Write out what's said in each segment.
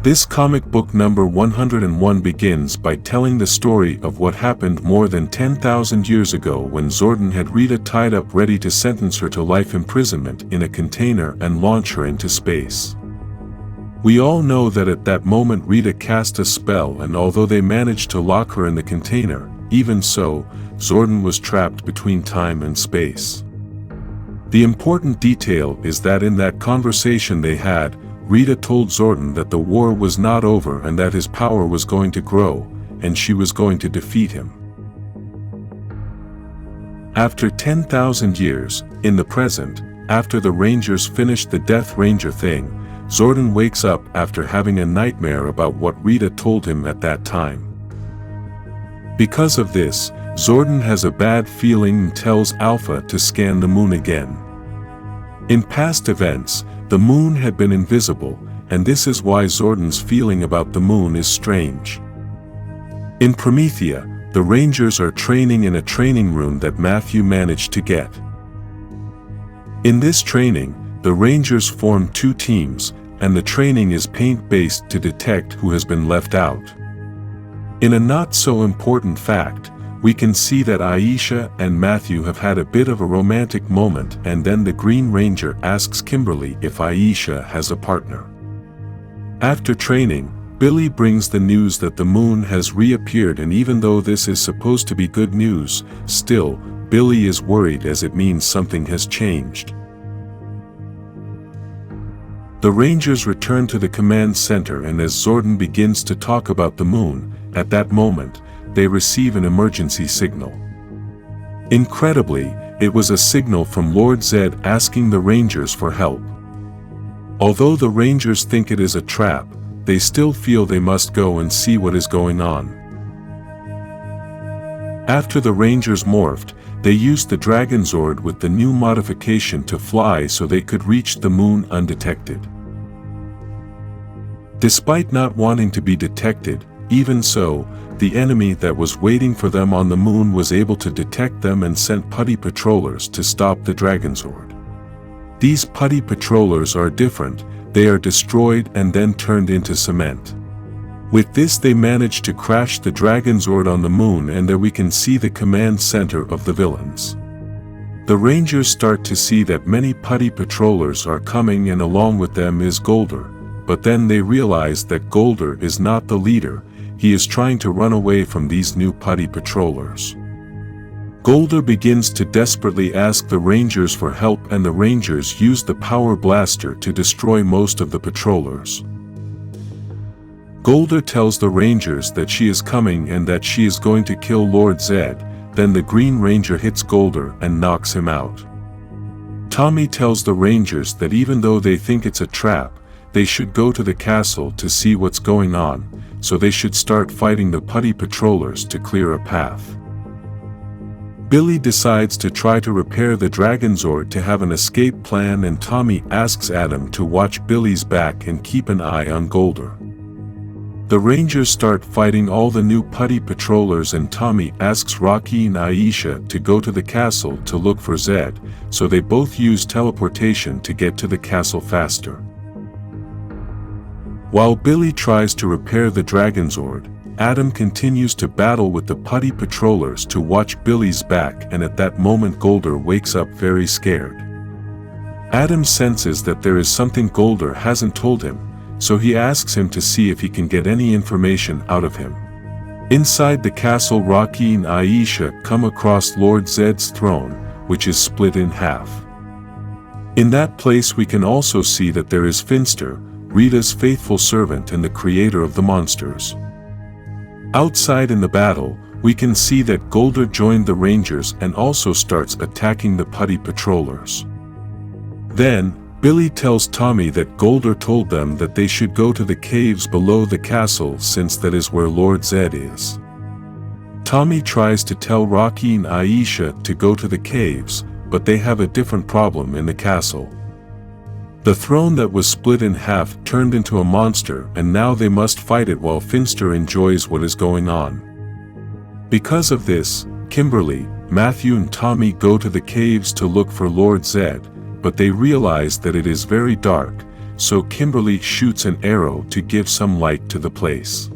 This comic book number 101 begins by telling the story of what happened more than 10,000 years ago when Zordon had Rita tied up ready to sentence her to life imprisonment in a container and launch her into space. We all know that at that moment Rita cast a spell, and although they managed to lock her in the container, even so, Zordon was trapped between time and space. The important detail is that in that conversation they had, Rita told Zordon that the war was not over and that his power was going to grow, and she was going to defeat him. After 10,000 years, in the present, after the Rangers finished the Death Ranger thing, Zordon wakes up after having a nightmare about what Rita told him at that time. Because of this, Zordon has a bad feeling and tells Alpha to scan the moon again. In past events, the moon had been invisible, and this is why Zordon's feeling about the moon is strange. In Promethea, the Rangers are training in a training room that Matthew managed to get. In this training, the Rangers form two teams, and the training is paint-based to detect who has been left out. In a not-so-important fact, we can see that Aisha and Matthew have had a bit of a romantic moment, and then the Green Ranger asks Kimberly if Aisha has a partner. After training, Billy brings the news that the moon has reappeared, and even though this is supposed to be good news, still, Billy is worried as it means something has changed. The Rangers return to the command center, and as Zordon begins to talk about the moon, at that moment, they receive an emergency signal. Incredibly, it was a signal from Lord Zed asking the Rangers for help. Although the Rangers think it is a trap, they still feel they must go and see what is going on. After the Rangers morphed, they used the Dragon Zord with the new modification to fly so they could reach the moon undetected. Despite not wanting to be detected, even so, the enemy that was waiting for them on the moon was able to detect them and sent putty patrollers to stop the Dragon Zord. These putty patrollers are different, they are destroyed and then turned into cement. With this they managed to crash the Dragon Zord on the moon, and there we can see the command center of the villains. The Rangers start to see that many putty patrollers are coming, and along with them is Golder, but then they realize that Golder is not the leader. He is trying to run away from these new putty patrollers. Golder begins to desperately ask the Rangers for help, and the Rangers use the power blaster to destroy most of the patrollers. Golder tells the Rangers that she is coming and that she is going to kill Lord Zed. Then the Green Ranger hits Golder and knocks him out. Tommy tells the Rangers that even though they think it's a trap, they should go to the castle to see what's going on, so they should start fighting the putty patrollers to clear a path. Billy decides to try to repair the Dragon Zord to have an escape plan, and Tommy asks Adam to watch Billy's back and keep an eye on Golder. The Rangers start fighting all the new putty patrollers, and Tommy asks Rocky and Aisha to go to the castle to look for Zed, so they both use teleportation to get to the castle faster. While Billy tries to repair the Dragon Zord, Adam continues to battle with the putty patrollers to watch Billy's back, and at that moment Golder wakes up very scared. Adam senses that there is something Golder hasn't told him, so he asks him to see if he can get any information out of him. Inside the castle, Rocky and Aisha come across Lord Zed's throne, which is split in half. In that place we can also see that there is Finster, Rita's faithful servant and the creator of the monsters. Outside in the battle, we can see that Golder joined the Rangers and also starts attacking the putty patrollers. Then, Billy tells Tommy that Golder told them that they should go to the caves below the castle since that is where Lord Zed is. Tommy tries to tell Rocky and Aisha to go to the caves, but they have a different problem in the castle. The throne that was split in half turned into a monster, and now they must fight it while Finster enjoys what is going on. Because of this, Kimberly, Matthew and Tommy go to the caves to look for Lord Zed, but they realize that it is very dark, so Kimberly shoots an arrow to give some light to the place.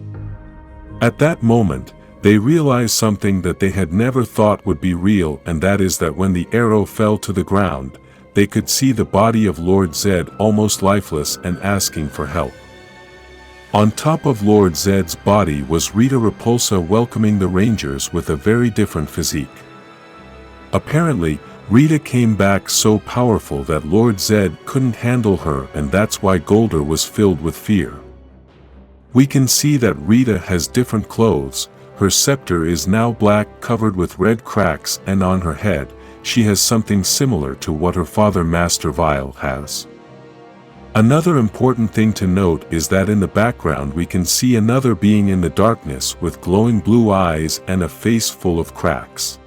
At that moment, they realize something that they had never thought would be real, and that is that when the arrow fell to the ground, they could see the body of Lord Zed almost lifeless and asking for help. On top of Lord Zed's body was Rita Repulsa welcoming the Rangers with a very different physique. Apparently, Rita came back so powerful that Lord Zed couldn't handle her, and that's why Golder was filled with fear. We can see that Rita has different clothes. Her scepter is now black, covered with red cracks, and on her head, she has something similar to what her father Master Vile has. Another important thing to note is that in the background we can see another being in the darkness with glowing blue eyes and a face full of cracks.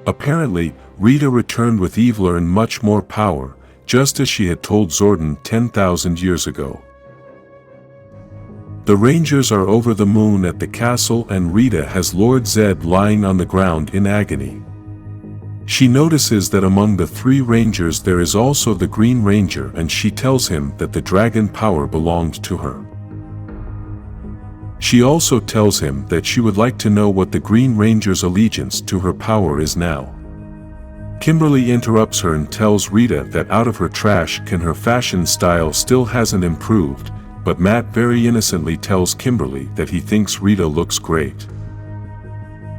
Apparently, Rita returned with eviler and much more power, just as she had told Zordon 10,000 years ago. The Rangers are over the moon at the castle, and Rita has Lord Zed lying on the ground in agony. She notices that among the 3 Rangers there is also the Green Ranger, and she tells him that the dragon power belonged to her. She also tells him that she would like to know what the Green Ranger's allegiance to her power is now. Kimberly interrupts her and tells Rita that out of her trash can her fashion style still hasn't improved, but Matt very innocently tells Kimberly that he thinks Rita looks great.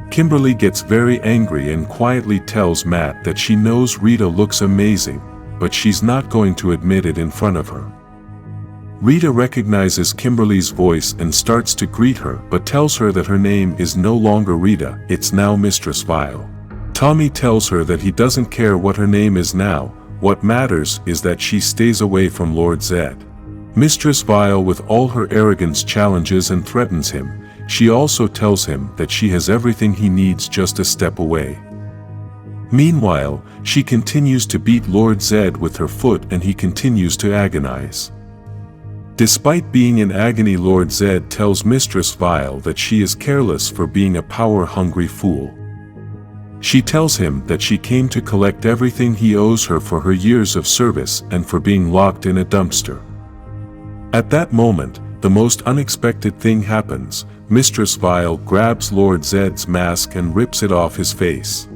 Kimberly gets very angry and quietly tells Matt that she knows Rita looks amazing, but she's not going to admit it in front of her. Rita recognizes Kimberly's voice and starts to greet her, but tells her that her name is no longer Rita, it's now Mistress Vile. Tommy tells her that he doesn't care what her name is now, what matters is that she stays away from Lord Zed. Mistress Vile with all her arrogance challenges and threatens him. She also tells him that she has everything he needs just a step away. Meanwhile, she continues to beat Lord Zed with her foot, and he continues to agonize. Despite being in agony, Lord Zed tells Mistress Vile that she is careless for being a power-hungry fool. She tells him that she came to collect everything he owes her for her years of service and for being locked in a dumpster. At that moment, the most unexpected thing happens. Mistress Vile grabs Lord Zed's mask and rips it off his face.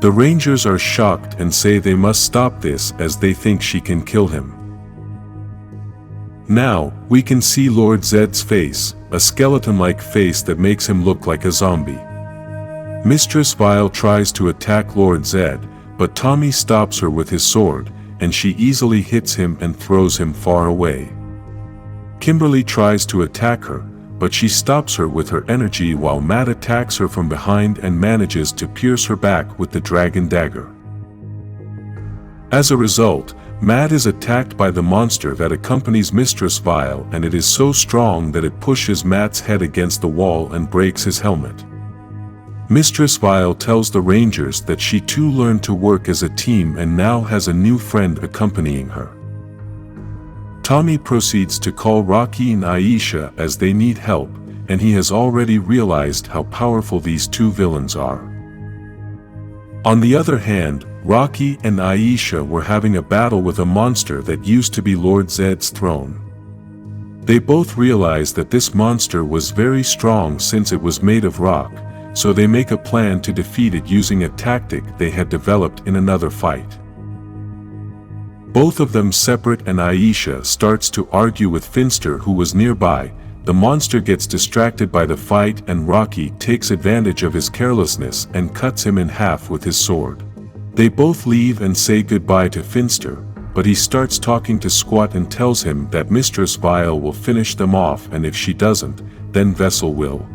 The Rangers are shocked and say they must stop this as they think she can kill him. Now, we can see Lord Zed's face, a skeleton-like face that makes him look like a zombie. Mistress Vile tries to attack Lord Zed, but Tommy stops her with his sword, and she easily hits him and throws him far away. Kimberly tries to attack her, but she stops her with her energy while Matt attacks her from behind and manages to pierce her back with the dragon dagger. As a result, Matt is attacked by the monster that accompanies Mistress Vile, and it is so strong that it pushes Matt's head against the wall and breaks his helmet. Mistress Vile tells the Rangers that she too learned to work as a team and now has a new friend accompanying her. Tommy proceeds to call Rocky and Aisha as they need help, and he has already realized how powerful these 2 villains are. On the other hand, Rocky and Aisha were having a battle with a monster that used to be Lord Zed's throne. They both realize that this monster was very strong since it was made of rock, so they make a plan to defeat it using a tactic they had developed in another fight. Both of them separate, and Aisha starts to argue with Finster, who was nearby. The monster gets distracted by the fight, and Rocky takes advantage of his carelessness and cuts him in half with his sword. They both leave and say goodbye to Finster, but he starts talking to Squat and tells him that Mistress Vile will finish them off, and if she doesn't, then Vessel will.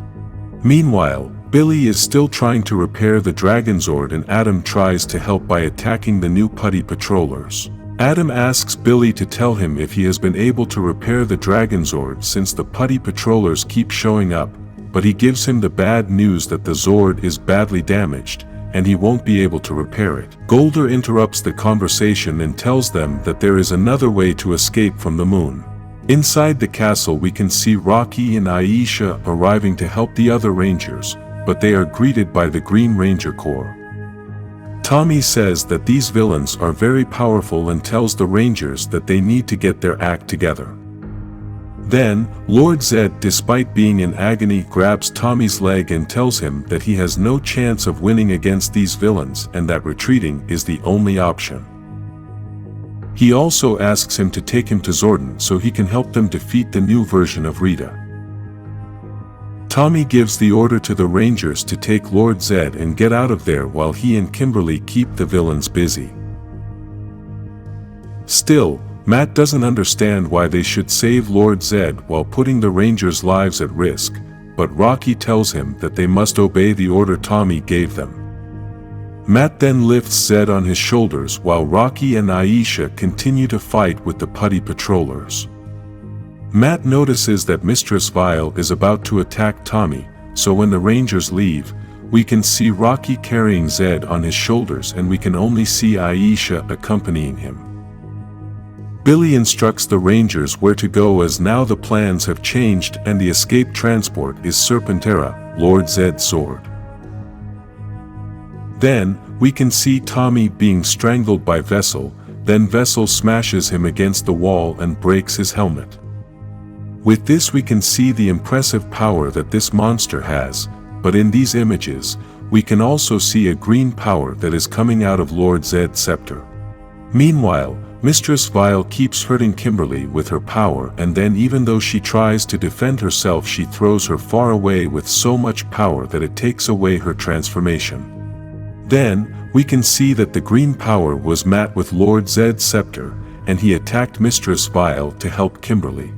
Meanwhile, Billy is still trying to repair the Dragon Zord, and Adam tries to help by attacking the new putty patrollers. Adam asks Billy to tell him if he has been able to repair the Dragon Zord since the putty patrollers keep showing up, but he gives him the bad news that the Zord is badly damaged, and he won't be able to repair it. Golder interrupts the conversation and tells them that there is another way to escape from the moon. Inside the castle we can see Rocky and Aisha arriving to help the other Rangers, but they are greeted by the Green Ranger Corps. Tommy says that these villains are very powerful and tells the Rangers that they need to get their act together. Then, Lord Zed, despite being in agony, grabs Tommy's leg and tells him that he has no chance of winning against these villains and that retreating is the only option. He also asks him to take him to Zordon so he can help them defeat the new version of Rita. Tommy gives the order to the Rangers to take Lord Zed and get out of there while he and Kimberly keep the villains busy. Still, Matt doesn't understand why they should save Lord Zed while putting the Rangers' lives at risk, but Rocky tells him that they must obey the order Tommy gave them. Matt then lifts Zed on his shoulders while Rocky and Aisha continue to fight with the putty patrollers. Matt notices that Mistress Vile is about to attack Tommy, so when the Rangers leave, we can see Rocky carrying Zed on his shoulders and we can only see Aisha accompanying him. Billy instructs the Rangers where to go as now the plans have changed and the escape transport is Serpentera, Lord Zed's sword. Then, we can see Tommy being strangled by Vessel, then Vessel smashes him against the wall and breaks his helmet. With this we can see the impressive power that this monster has, but in these images, we can also see a green power that is coming out of Lord Zed's scepter. Meanwhile, Mistress Vile keeps hurting Kimberly with her power, and then even though she tries to defend herself, she throws her far away with so much power that it takes away her transformation. Then, we can see that the green power was Matt with Lord Zed's scepter, and he attacked Mistress Vile to help Kimberly.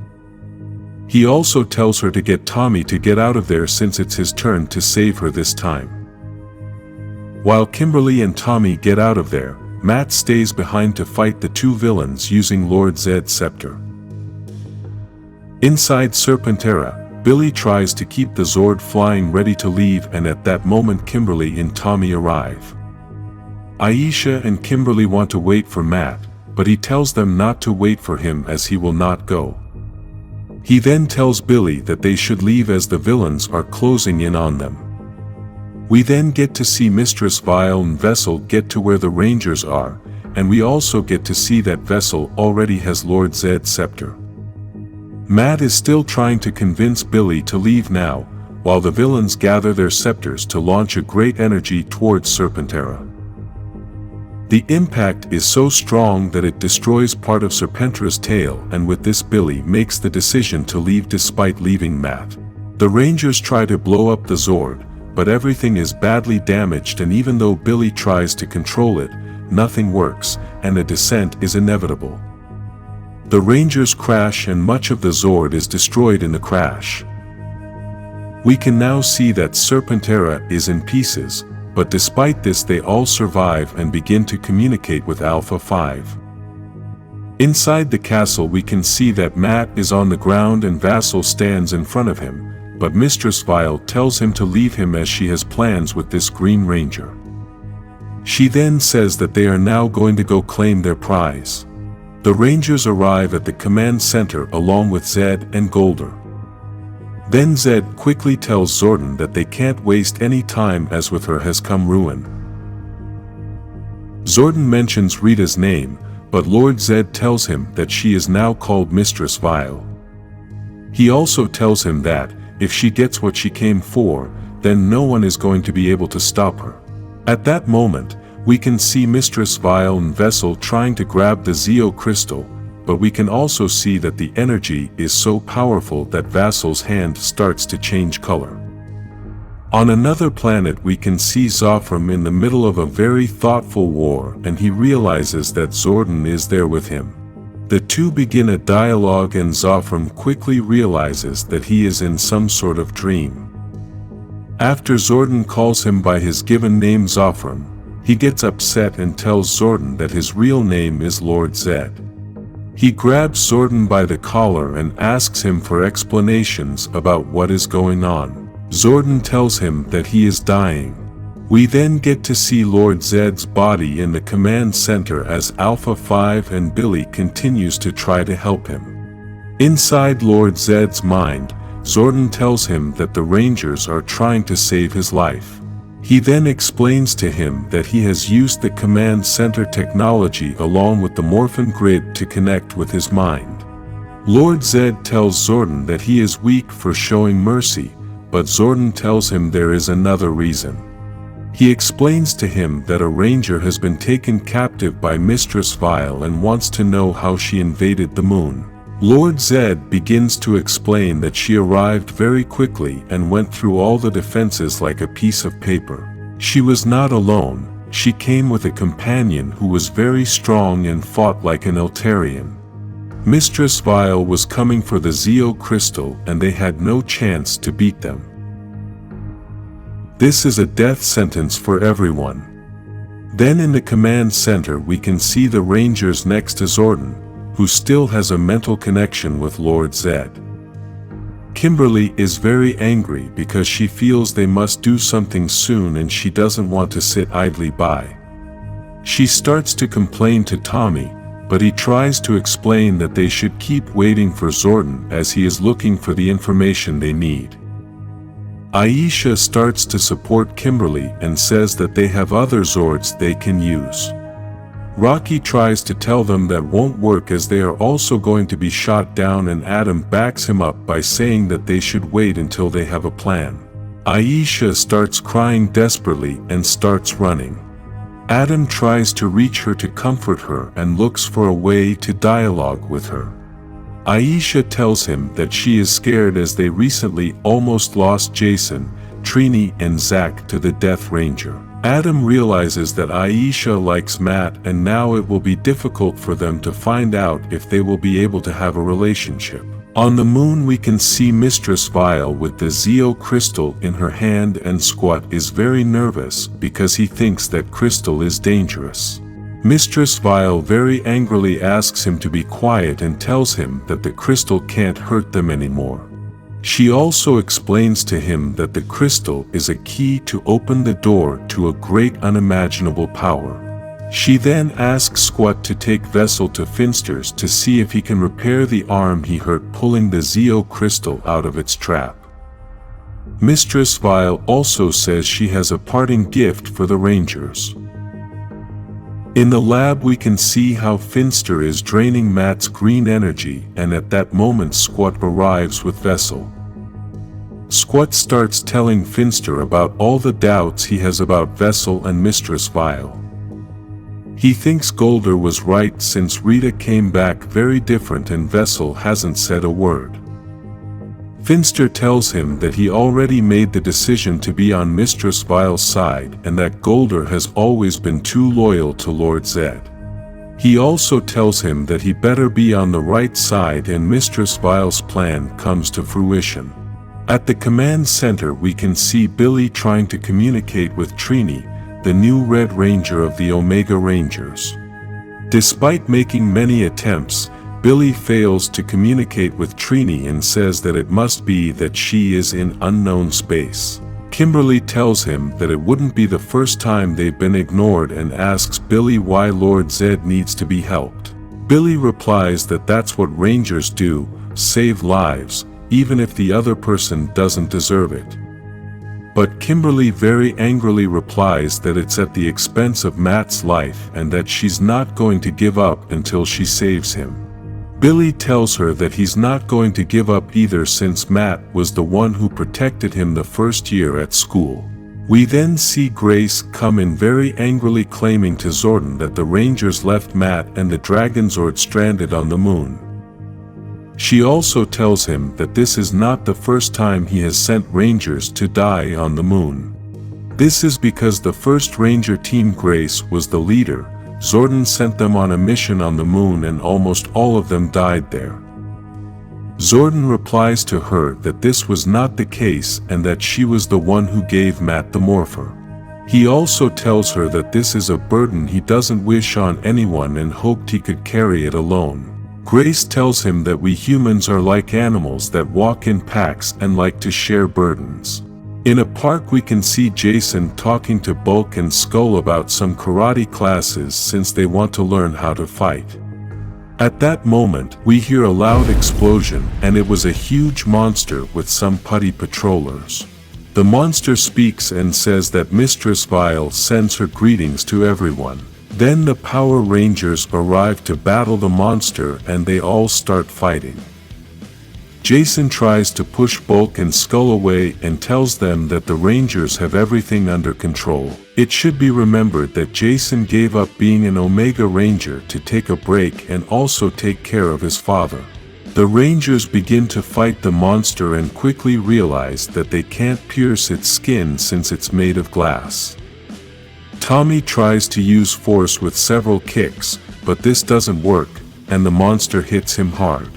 He also tells her to get Tommy to get out of there since it's his turn to save her this time. While Kimberly and Tommy get out of there, Matt stays behind to fight the two villains using Lord Zed's scepter. Inside Serpentera, Billy tries to keep the Zord flying ready to leave, and at that moment Kimberly and Tommy arrive. Aisha and Kimberly want to wait for Matt, but he tells them not to wait for him as he will not go. He then tells Billy that they should leave as the villains are closing in on them. We then get to see Mistress Vile and Vessel get to where the Rangers are, and we also get to see that Vessel already has Lord Zed's scepter. Matt is still trying to convince Billy to leave now, while the villains gather their scepters to launch a great energy towards Serpentera. The impact is so strong that it destroys part of Serpentera's tail, and with this Billy makes the decision to leave despite leaving Matt. The Rangers try to blow up the Zord, but everything is badly damaged, and even though Billy tries to control it, nothing works, and a descent is inevitable. The Rangers crash and much of the Zord is destroyed in the crash. We can now see that Serpentera is in pieces, but despite this they all survive and begin to communicate with Alpha 5. Inside the castle we can see that Matt is on the ground and Vassal stands in front of him, but Mistress Vile tells him to leave him as she has plans with this Green Ranger. She then says that they are now going to go claim their prize. The Rangers arrive at the command center along with Zed and Golder. Then Zed quickly tells Zordon that they can't waste any time as with her has come ruin. Zordon mentions Rita's name, but Lord Zed tells him that she is now called Mistress Vile. He also tells him that, if she gets what she came for, then no one is going to be able to stop her. At that moment, we can see Mistress Vile and Vessel trying to grab the Zeo crystal, but we can also see that the energy is so powerful that Vassal's hand starts to change color. On another planet we can see Zofram in the middle of a very thoughtful war, and he realizes that Zordon is there with him. The two begin a dialogue and Zofram quickly realizes that he is in some sort of dream. After Zordon calls him by his given name Zofram, he gets upset and tells Zordon that his real name is Lord Zed. He grabs Zordon by the collar and asks him for explanations about what is going on. Zordon tells him that he is dying. We then get to see Lord Zed's body in the command center as Alpha 5 and Billy continues to try to help him. Inside Lord Zed's mind, Zordon tells him that the Rangers are trying to save his life. He then explains to him that he has used the command center technology along with the Morphin grid to connect with his mind. Lord Zed tells Zordon that he is weak for showing mercy, but Zordon tells him there is another reason. He explains to him that a ranger has been taken captive by Mistress Vile and wants to know how she invaded the moon. Lord Zed begins to explain that she arrived very quickly and went through all the defenses like a piece of paper. She was not alone, she came with a companion who was very strong and fought like an Eltarian. Mistress Vile was coming for the Zeo crystal and they had no chance to beat them. This is a death sentence for everyone. Then in the command center we can see the Rangers next to Zordon, who still has a mental connection with Lord Zed. Kimberly is very angry because she feels they must do something soon and she doesn't want to sit idly by. She starts to complain to Tommy, but he tries to explain that they should keep waiting for Zordon as he is looking for the information they need. Aisha starts to support Kimberly and says that they have other Zords they can use. Rocky tries to tell them that won't work as they are also going to be shot down, and Adam backs him up by saying that they should wait until they have a plan. Aisha starts crying desperately and starts running. Adam tries to reach her to comfort her and looks for a way to dialogue with her. Aisha tells him that she is scared as they recently almost lost Jason, Trini and Zach to the Death Ranger. Adam realizes that Aisha likes Matt and now it will be difficult for them to find out if they will be able to have a relationship. On the moon we can see Mistress Vile with the Zeo crystal in her hand, and Squat is very nervous because he thinks that crystal is dangerous. Mistress Vile very angrily asks him to be quiet and tells him that the crystal can't hurt them anymore. She also explains to him that the crystal is a key to open the door to a great unimaginable power. She then asks Squat to take Vessel to Finster's to see if he can repair the arm he hurt pulling the Zeo crystal out of its trap. Mistress Vile also says she has a parting gift for the Rangers. In the lab we can see how Finster is draining Matt's green energy, and at that moment Squat arrives with Vessel. Squat starts telling Finster about all the doubts he has about Vessel and Mistress Vile. He thinks Golder was right since Rita came back very different and Vessel hasn't said a word. Finster tells him that he already made the decision to be on Mistress Vile's side and that Golder has always been too loyal to Lord Zed. He also tells him that he better be on the right side and Mistress Vile's plan comes to fruition. At the command center we can see Billy trying to communicate with Trini, the new Red Ranger of the Omega Rangers. Despite making many attempts, Billy fails to communicate with Trini and says that it must be that she is in unknown space. Kimberly tells him that it wouldn't be the first time they've been ignored and asks Billy why Lord Zed needs to be helped. Billy replies that that's what Rangers do, save lives, even if the other person doesn't deserve it. But Kimberly very angrily replies that it's at the expense of Matt's life and that she's not going to give up until she saves him. Billy tells her that he's not going to give up either since Matt was the one who protected him the first year at school. We then see Grace come in very angrily claiming to Zordon that the Rangers left Matt and the Dragonzord stranded on the moon. She also tells him that this is not the first time he has sent Rangers to die on the moon. This is because the first Ranger team Grace was the leader. Zordon sent them on a mission on the moon and almost all of them died there. Zordon replies to her that this was not the case and that she was the one who gave Matt the morpher. He also tells her that this is a burden he doesn't wish on anyone and hoped he could carry it alone. Grace tells him that we humans are like animals that walk in packs and like to share burdens. In a park we can see Jason talking to Bulk and Skull about some karate classes since they want to learn how to fight. At that moment, we hear a loud explosion and it was a huge monster with some putty patrollers. The monster speaks and says that Mistress Vile sends her greetings to everyone. Then the Power Rangers arrive to battle the monster and they all start fighting. Jason tries to push Bulk and Skull away and tells them that the Rangers have everything under control. It should be remembered that Jason gave up being an Omega Ranger to take a break and also take care of his father. The Rangers begin to fight the monster and quickly realize that they can't pierce its skin since it's made of glass. Tommy tries to use force with several kicks, but this doesn't work, and the monster hits him hard.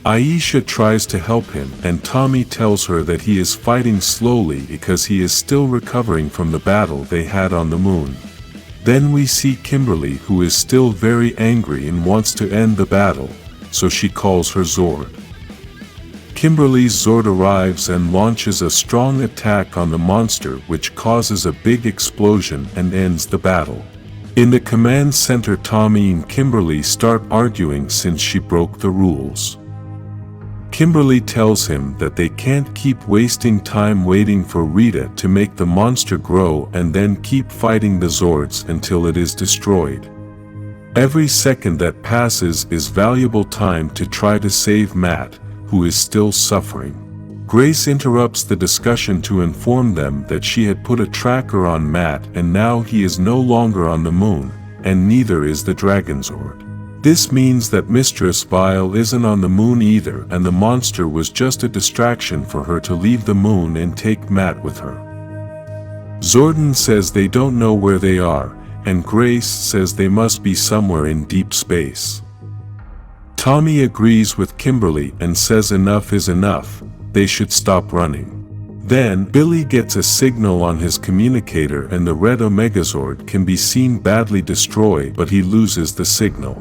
Aisha tries to help him and Tommy tells her that he is fighting slowly because he is still recovering from the battle they had on the moon. Then we see Kimberly, who is still very angry and wants to end the battle, so she calls her Zord. Kimberly's Zord arrives and launches a strong attack on the monster, which causes a big explosion and ends the battle. In the command center, Tommy and Kimberly start arguing since she broke the rules. Kimberly tells him that they can't keep wasting time waiting for Rita to make the monster grow and then keep fighting the Zords until it is destroyed. Every second that passes is valuable time to try to save Matt, who is still suffering. Grace interrupts the discussion to inform them that she had put a tracker on Matt and now he is no longer on the moon, and neither is the Dragonzord. This means that Mistress Vile isn't on the moon either, and the monster was just a distraction for her to leave the moon and take Matt with her. Zordon says they don't know where they are, and Grace says they must be somewhere in deep space. Tommy agrees with Kimberly and says enough is enough, they should stop running. Then Billy gets a signal on his communicator and the red Omegazord can be seen badly destroyed, but he loses the signal.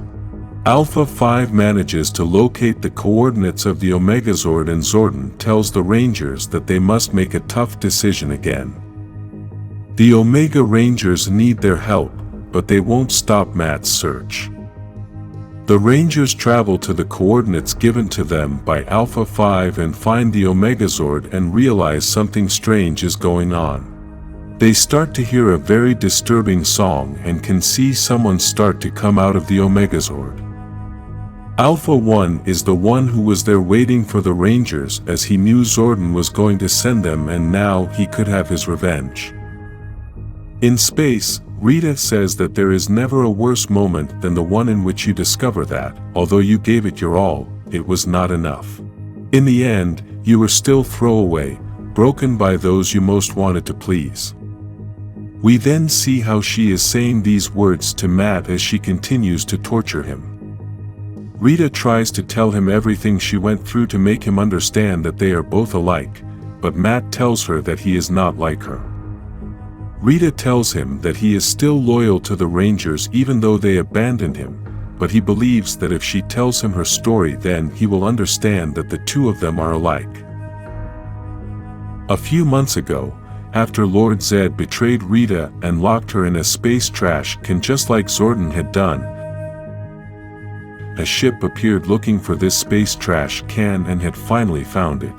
Alpha 5 manages to locate the coordinates of the Omegazord and Zordon tells the Rangers that they must make a tough decision again. The Omega Rangers need their help, but they won't stop Matt's search. The Rangers travel to the coordinates given to them by Alpha 5 and find the Omegazord and realize something strange is going on. They start to hear a very disturbing song and can see someone start to come out of the Omegazord. Alpha 1 is the one who was there waiting for the Rangers, as he knew Zordon was going to send them and now he could have his revenge. In space, Rita says that there is never a worse moment than the one in which you discover that, although you gave it your all, it was not enough. In the end, you were still throwaway, broken by those you most wanted to please. We then see how she is saying these words to Matt as she continues to torture him. Rita tries to tell him everything she went through to make him understand that they are both alike, but Matt tells her that he is not like her. Rita tells him that he is still loyal to the Rangers even though they abandoned him, but he believes that if she tells him her story then he will understand that the two of them are alike. A few months ago, after Lord Zed betrayed Rita and locked her in a space trash can just like Zordon had done, a ship appeared looking for this space trash can and had finally found it.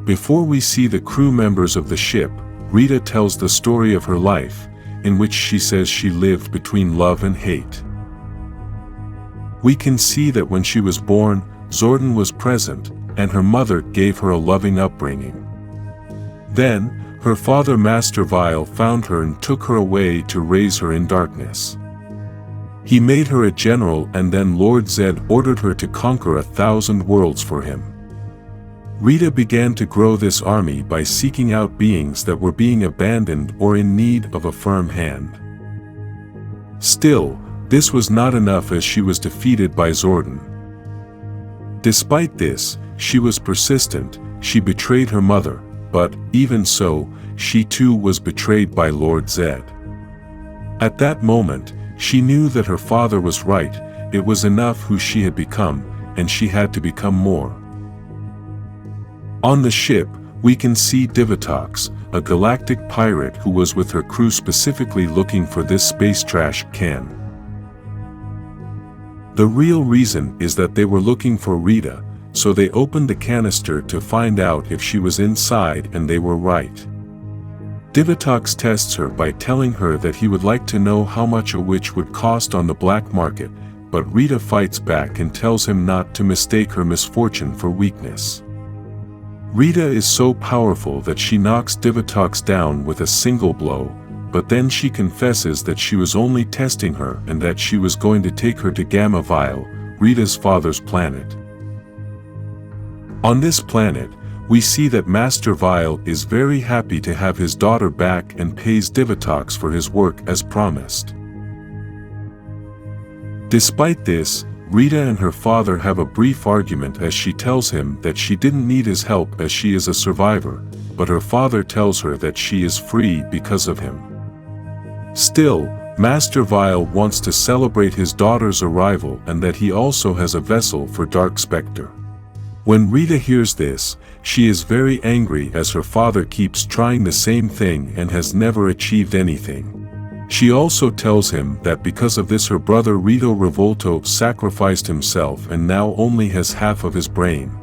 Before we see the crew members of the ship, Rita tells the story of her life, in which she says she lived between love and hate. We can see that when she was born, Zordon was present, and her mother gave her a loving upbringing. Then, her father Master Vile found her and took her away to raise her in darkness. He made her a general and then Lord Zed ordered her to conquer 1,000 worlds for him. Rita began to grow this army by seeking out beings that were being abandoned or in need of a firm hand. Still, this was not enough as she was defeated by Zordon. Despite this, she was persistent, she betrayed her mother, but, even so, she too was betrayed by Lord Zed. At that moment, she knew that her father was right, it was enough who she had become, and she had to become more. On the ship, we can see Divatox, a galactic pirate who was with her crew specifically looking for this space trash can. The real reason is that they were looking for Rita, so they opened the canister to find out if she was inside, and they were right. Divatox tests her by telling her that he would like to know how much a witch would cost on the black market, but Rita fights back and tells him not to mistake her misfortune for weakness. Rita is so powerful that she knocks Divatox down with a single blow, but then she confesses that she was only testing her and that she was going to take her to Gamma Vile, Rita's father's planet. On this planet, we see that Master Vile is very happy to have his daughter back and pays Divatox for his work as promised. Despite this, Rita and her father have a brief argument as she tells him that she didn't need his help as she is a survivor, but her father tells her that she is free because of him. Still, Master Vile wants to celebrate his daughter's arrival and that he also has a vessel for Dark Spectre. When Rita hears this, she is very angry as her father keeps trying the same thing and has never achieved anything. She also tells him that because of this her brother Rito Revolto sacrificed himself and now only has half of his brain.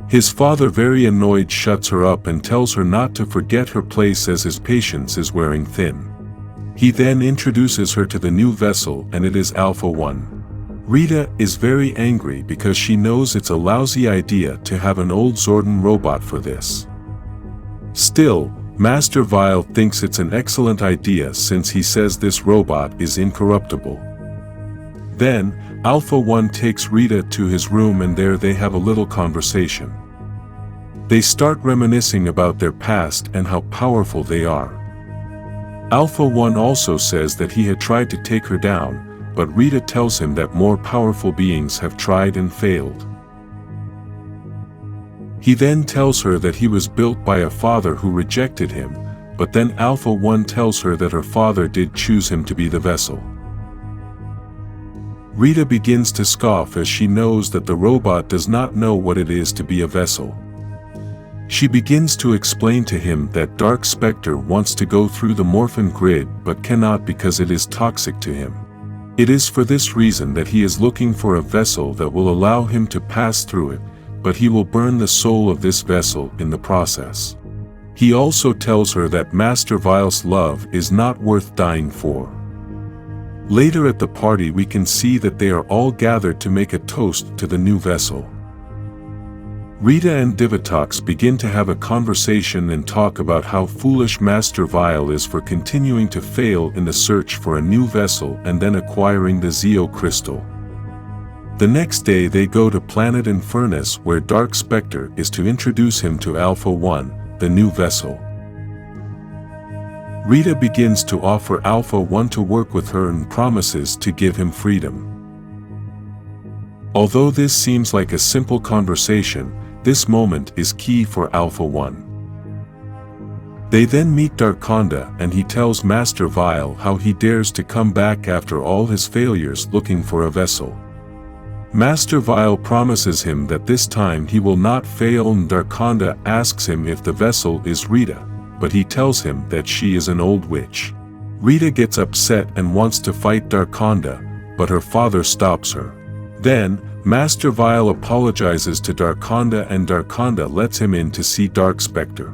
His father, very annoyed, shuts her up and tells her not to forget her place as his patience is wearing thin. He then introduces her to the new vessel, and it is Alpha 1. Rita is very angry because she knows it's a lousy idea to have an old Zordon robot for this. Still, Master Vile thinks it's an excellent idea since he says this robot is incorruptible. Then, Alpha 1 takes Rita to his room and there they have a little conversation. They start reminiscing about their past and how powerful they are. Alpha 1 also says that he had tried to take her down, but Rita tells him that more powerful beings have tried and failed. He then tells her that he was built by a father who rejected him, but then Alpha 1 tells her that her father did choose him to be the vessel. Rita begins to scoff as she knows that the robot does not know what it is to be a vessel. She begins to explain to him that Dark Spectre wants to go through the Morphin grid but cannot because it is toxic to him. It is for this reason that he is looking for a vessel that will allow him to pass through it, but he will burn the soul of this vessel in the process. He also tells her that Master Vile's love is not worth dying for. Later at the party we can see that they are all gathered to make a toast to the new vessel. Rita and Divatox begin to have a conversation and talk about how foolish Master Vile is for continuing to fail in the search for a new vessel and then acquiring the Zeo crystal. The next day they go to Planet Infernus where Dark Spectre is to introduce him to Alpha 1, the new vessel. Rita begins to offer Alpha 1 to work with her and promises to give him freedom. Although this seems like a simple conversation, this moment is key for Alpha 1. They then meet Darkonda and he tells Master Vile how he dares to come back after all his failures looking for a vessel. Master Vile promises him that this time he will not fail and Darkonda asks him if the vessel is Rita, but he tells him that she is an old witch. Rita gets upset and wants to fight Darkonda, but her father stops her. Then, Master Vile apologizes to Darkonda and Darkonda lets him in to see Dark Spectre.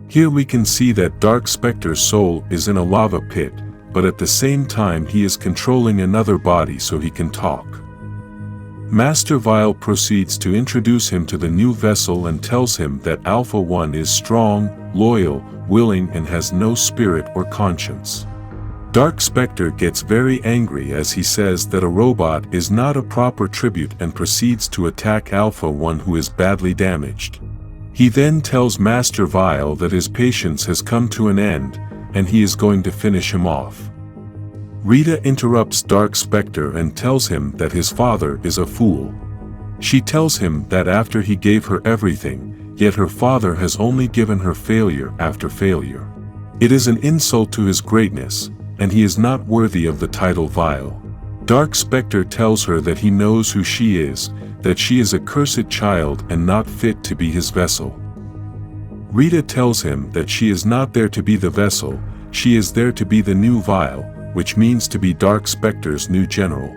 Here we can see that Dark Spectre's soul is in a lava pit, but at the same time he is controlling another body so he can talk. Master Vile proceeds to introduce him to the new vessel and tells him that Alpha 1 is strong, loyal, willing and has no spirit or conscience. Dark Spectre gets very angry as he says that a robot is not a proper tribute and proceeds to attack Alpha 1 who is badly damaged. He then tells Master Vile that his patience has come to an end, and he is going to finish him off. Rita interrupts Dark Spectre and tells him that his father is a fool. She tells him that after he gave her everything, yet her father has only given her failure after failure. It is an insult to his greatness, and he is not worthy of the title Vile. Dark Spectre tells her that he knows who she is, that she is a cursed child and not fit to be his vessel. Rita tells him that she is not there to be the vessel, she is there to be the new Vile, which means to be Dark Spectre's new general.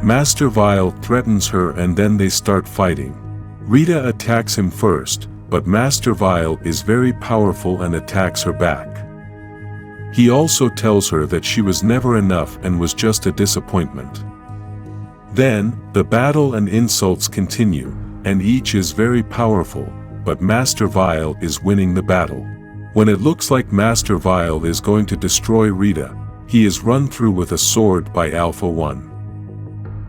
Master Vile threatens her and then they start fighting. Rita attacks him first, but Master Vile is very powerful and attacks her back. He also tells her that she was never enough and was just a disappointment. Then, the battle and insults continue, and each is very powerful, but Master Vile is winning the battle. When it looks like Master Vile is going to destroy Rita, he is run through with a sword by Alpha 1.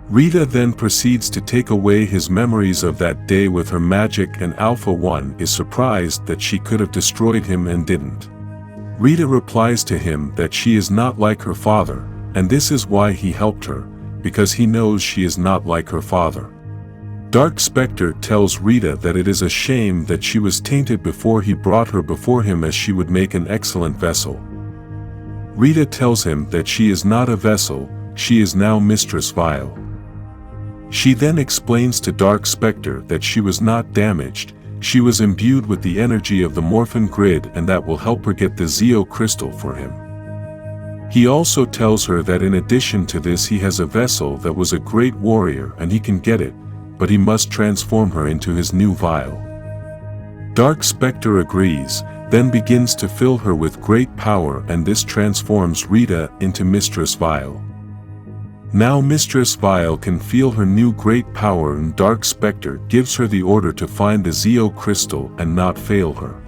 Rita then proceeds to take away his memories of that day with her magic, and Alpha 1 is surprised that she could have destroyed him and didn't. Rita replies to him that she is not like her father, and this is why he helped her, because he knows she is not like her father. Dark Spectre tells Rita that it is a shame that she was tainted before he brought her before him, as she would make an excellent vessel. Rita tells him that she is not a vessel, she is now Mistress Vile. She then explains to Dark Spectre that she was not damaged, she was imbued with the energy of the Morphin grid, and that will help her get the Zeo crystal for him. He also tells her that in addition to this he has a vessel that was a great warrior and he can get it, but he must transform her into his new Vile. Dark Spectre agrees, then begins to fill her with great power, and this transforms Rita into Mistress Vile. Now Mistress Vile can feel her new great power, and Dark Spectre gives her the order to find the Zeo crystal and not fail her.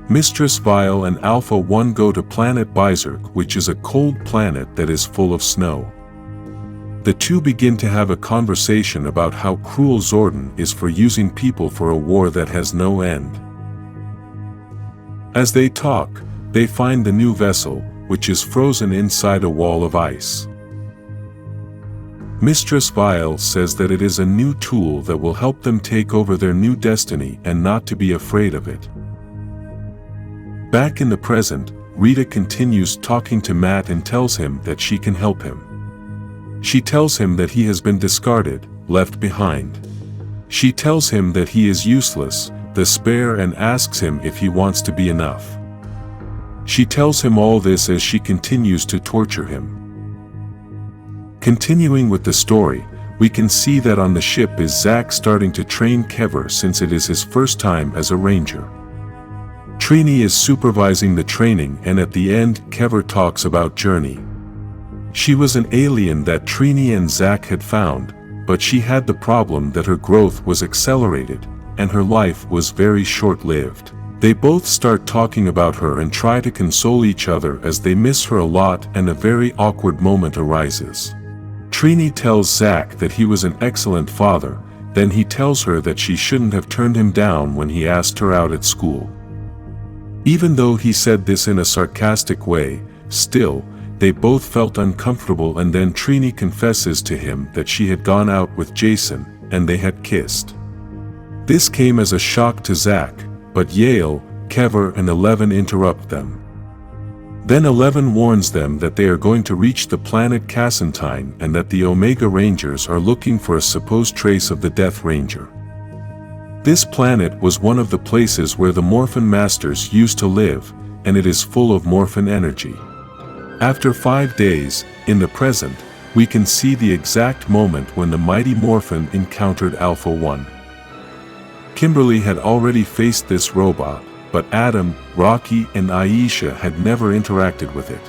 Mistress Vile and Alpha 1 go to planet Bizark, which is a cold planet that is full of snow. The two begin to have a conversation about how cruel Zordon is for using people for a war that has no end. As they talk, they find the new vessel, which is frozen inside a wall of ice. Mistress Vile says that it is a new tool that will help them take over their new destiny and not to be afraid of it. Back in the present, Rita continues talking to Matt and tells him that she can help him. She tells him that he has been discarded, left behind. She tells him that he is useless, despair, and asks him if he wants to be enough. She tells him all this as she continues to torture him. Continuing with the story, we can see that on the ship is Zack starting to train Kever, since it is his first time as a ranger. Trini is supervising the training, and at the end Kever talks about Journey. She was an alien that Trini and Zack had found, but she had the problem that her growth was accelerated, and her life was very short-lived. They both start talking about her and try to console each other as they miss her a lot, and a very awkward moment arises. Trini tells Zack that he was an excellent father, then he tells her that she shouldn't have turned him down when he asked her out at school. Even though he said this in a sarcastic way, still, they both felt uncomfortable, and then Trini confesses to him that she had gone out with Jason, and they had kissed. This came as a shock to Zack, but Yale, Kever, and Eleven interrupt them. Then Eleven warns them that they are going to reach the planet Cassantine and that the Omega Rangers are looking for a supposed trace of the Death Ranger. This planet was one of the places where the Morphin Masters used to live, and it is full of Morphin energy. After 5 days, in the present, we can see the exact moment when the mighty Morphin encountered Alpha 1. Kimberly had already faced this robot, but Adam, Rocky, and Aisha had never interacted with it.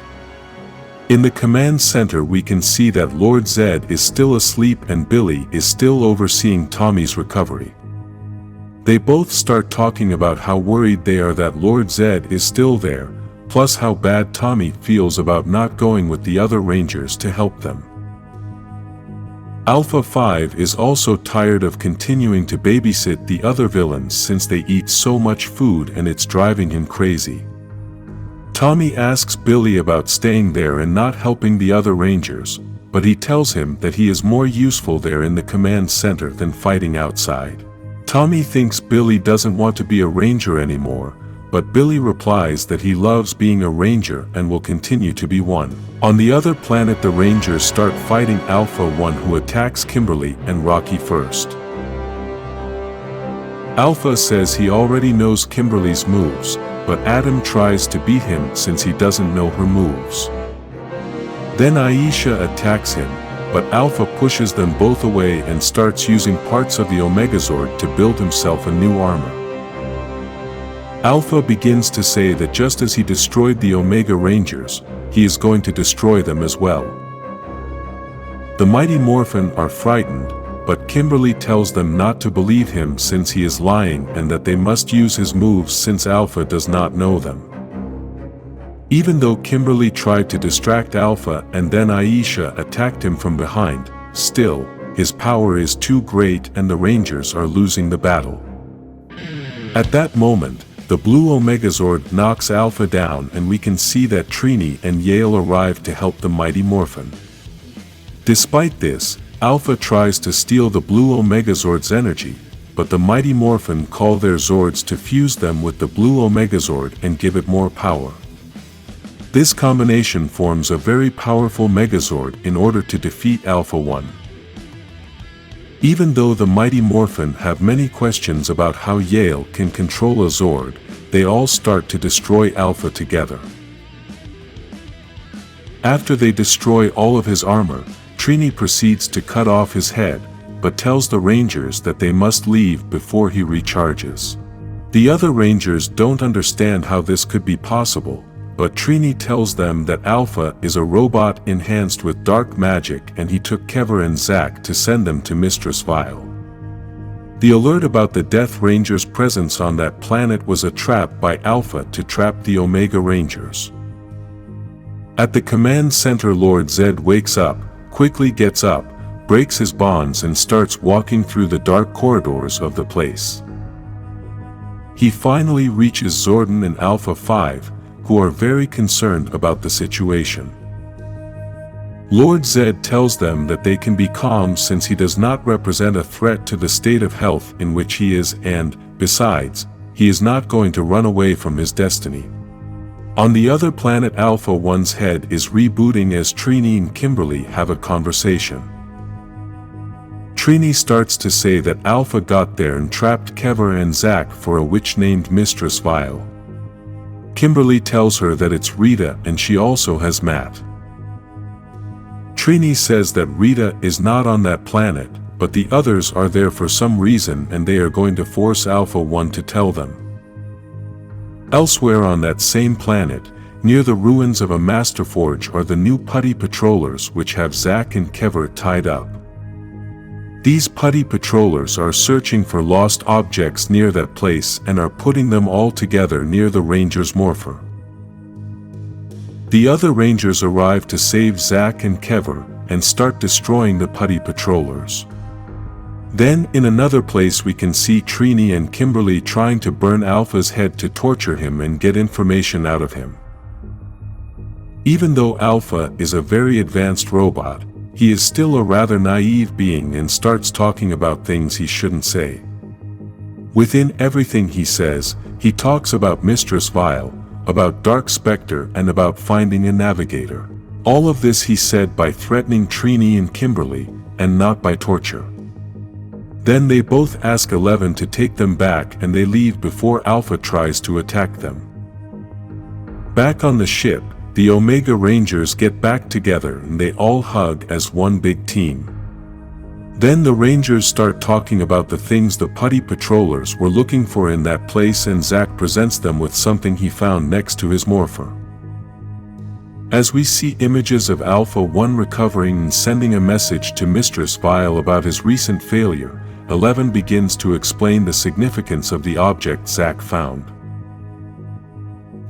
In the command center we can see that Lord Zed is still asleep and Billy is still overseeing Tommy's recovery. They both start talking about how worried they are that Lord Zed is still there, plus how bad Tommy feels about not going with the other Rangers to help them. Alpha 5 is also tired of continuing to babysit the other villains since they eat so much food and it's driving him crazy. Tommy asks Billy about staying there and not helping the other Rangers, but he tells him that he is more useful there in the command center than fighting outside. Tommy thinks Billy doesn't want to be a Ranger anymore, but Billy replies that he loves being a Ranger and will continue to be one. On the other planet the Rangers start fighting Alpha 1, who attacks Kimberly and Rocky first. Alpha says he already knows Kimberly's moves, but Adam tries to beat him since he doesn't know her moves. Then Aisha attacks him, but Alpha pushes them both away and starts using parts of the Omegazord to build himself a new armor. Alpha begins to say that just as he destroyed the Omega Rangers, he is going to destroy them as well. The mighty Morphin are frightened, but Kimberly tells them not to believe him since he is lying and that they must use his moves since Alpha does not know them. Even though Kimberly tried to distract Alpha and then Aisha attacked him from behind, still, his power is too great and the Rangers are losing the battle. At that moment, the blue Omegazord knocks Alpha down and we can see that Trini and Yale arrive to help the mighty Morphin. Despite this, Alpha tries to steal the blue Omegazord's energy, but the mighty Morphin call their Zords to fuse them with the blue Omegazord and give it more power. This combination forms a very powerful Megazord in order to defeat Alpha 1. Even though the mighty Morphin have many questions about how Yale can control a Zord, they all start to destroy Alpha together. After they destroy all of his armor, Trini proceeds to cut off his head, but tells the Rangers that they must leave before he recharges. The other Rangers don't understand how this could be possible, but Trini tells them that Alpha is a robot enhanced with dark magic and he took Kever and Zack to send them to Mistress Vile. The alert about the Death Ranger's presence on that planet was a trap by Alpha to trap the Omega Rangers. At the command center, Lord Zed wakes up, quickly gets up, breaks his bonds and starts walking through the dark corridors of the place. He finally reaches Zordon and Alpha 5, who are very concerned about the situation. Lord Zed tells them that they can be calm since he does not represent a threat to the state of health in which he is and, besides, he is not going to run away from his destiny. On the other planet, Alpha 1's head is rebooting as Trini and Kimberly have a conversation. Trini starts to say that Alpha got there and trapped Kever and Zack for a witch named Mistress Vile. Kimberly tells her that it's Rita and she also has Matt. Trini says that Rita is not on that planet, but the others are there for some reason and they are going to force Alpha 1 to tell them. Elsewhere on that same planet, near the ruins of a Master Forge are the new Putty Patrollers which have Zack and Kever tied up. These Putty Patrollers are searching for lost objects near that place and are putting them all together near the Rangers' Morpher. The other Rangers arrive to save Zack and Kever and start destroying the Putty Patrollers. Then in another place we can see Trini and Kimberly trying to burn Alpha's head to torture him and get information out of him. Even though Alpha is a very advanced robot, he is still a rather naive being and starts talking about things he shouldn't say. Within everything he says, he talks about Mistress Vile, about Dark Spectre and about finding a navigator. All of this he said by threatening Trini and Kimberly, and not by torture. Then they both ask 11 to take them back and they leave before Alpha tries to attack them. Back on the ship, the Omega Rangers get back together and they all hug as one big team. Then the Rangers start talking about the things the Putty Patrollers were looking for in that place and Zack presents them with something he found next to his morpher. As we see images of Alpha 1 recovering and sending a message to Mistress Vile about his recent failure, 11 begins to explain the significance of the object Zack found.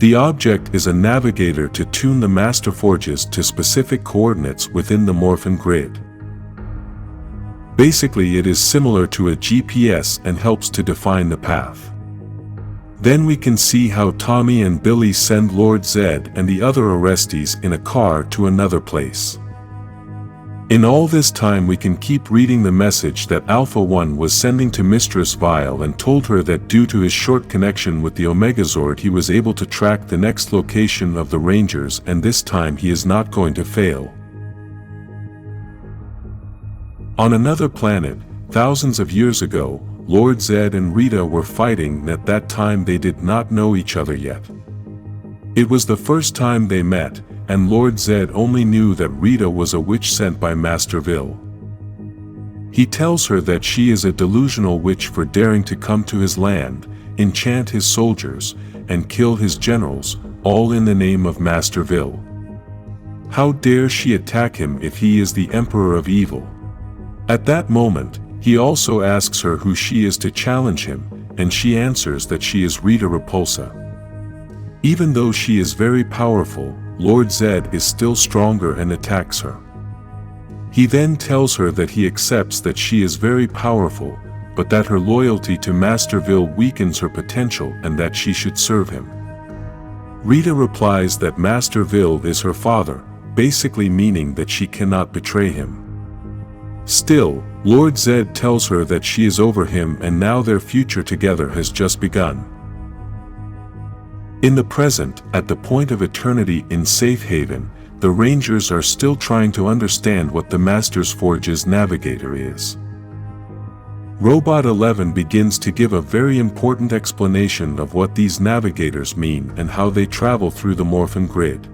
The object is a navigator to tune the Master Forges to specific coordinates within the Morphin grid. Basically it is similar to a GPS and helps to define the path. Then we can see how Tommy and Billy send Lord Zed and the other arrestees in a car to another place. In all this time we can keep reading the message that Alpha 1 was sending to Mistress Vile and told her that due to his short connection with the Omegazord he was able to track the next location of the Rangers and this time he is not going to fail. On another planet, thousands of years ago, Lord Zed and Rita were fighting and at that time they did not know each other yet. It was the first time they met, and Lord Zed only knew that Rita was a witch sent by Master Vile. He tells her that she is a delusional witch for daring to come to his land, enchant his soldiers, and kill his generals, all in the name of Master Vile. How dare she attack him if he is the Emperor of Evil? At that moment, he also asks her who she is to challenge him, and she answers that she is Rita Repulsa. Even though she is very powerful, Lord Zed is still stronger and attacks her. He then tells her that he accepts that she is very powerful, but that her loyalty to Master Vile weakens her potential and that she should serve him. Rita replies that Master Vile is her father, basically meaning that she cannot betray him. Still, Lord Zed tells her that she is over him and now their future together has just begun. In the present, at the point of eternity in Safe Haven, the Rangers are still trying to understand what the Master's Forge's navigator is. Robot 11 begins to give a very important explanation of what these navigators mean and how they travel through the Morphin grid.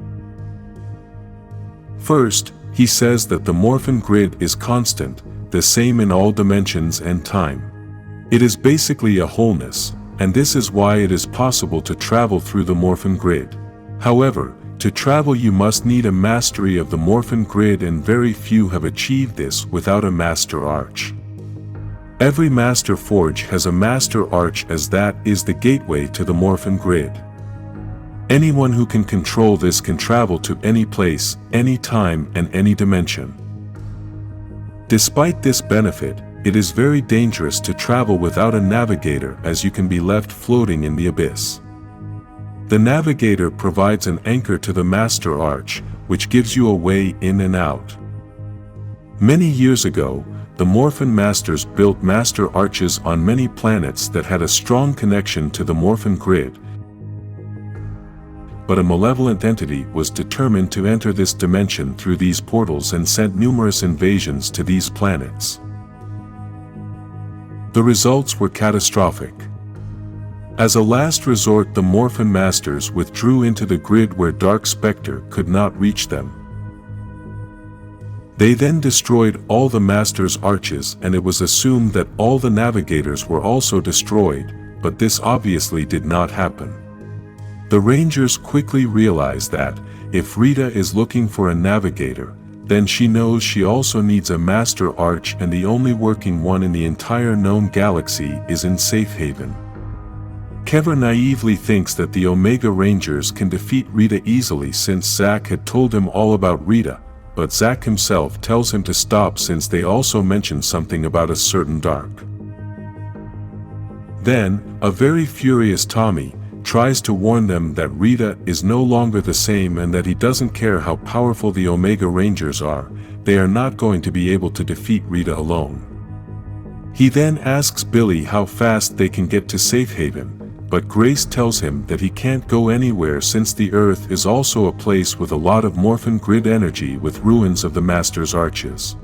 First, he says that the Morphin grid is constant, the same in all dimensions and time. It is basically a wholeness, and this is why it is possible to travel through the Morphin grid. However, to travel you must need a mastery of the Morphin grid, and very few have achieved this without a master arch. Every master forge has a master arch, as that is the gateway to the Morphin grid. Anyone who can control this can travel to any place, any time, and any dimension. Despite this benefit, it is very dangerous to travel without a navigator, as you can be left floating in the abyss. The navigator provides an anchor to the master arch, which gives you a way in and out. Many years ago, the Morphin Masters built master arches on many planets that had a strong connection to the Morphin grid, but a malevolent entity was determined to enter this dimension through these portals and sent numerous invasions to these planets. The results were catastrophic. As a last resort, the Morphin Masters withdrew into the grid where Dark Spectre could not reach them. They then destroyed all the Masters' arches, and it was assumed that all the navigators were also destroyed, but this obviously did not happen. The Rangers quickly realized that, if Rita is looking for a navigator, then she knows she also needs a master arch, and the only working one in the entire known galaxy is in Safe Haven. Kevin naively thinks that the Omega Rangers can defeat Rita easily since Zack had told him all about Rita, but Zack himself tells him to stop since they also mention something about a certain dark. Then, a very furious Tommy tries to warn them that Rita is no longer the same and that he doesn't care how powerful the Omega Rangers are, they are not going to be able to defeat Rita alone. He then asks Billy how fast they can get to Safe Haven, but Grace tells him that he can't go anywhere since the Earth is also a place with a lot of Morphin grid energy with ruins of the Master's arches.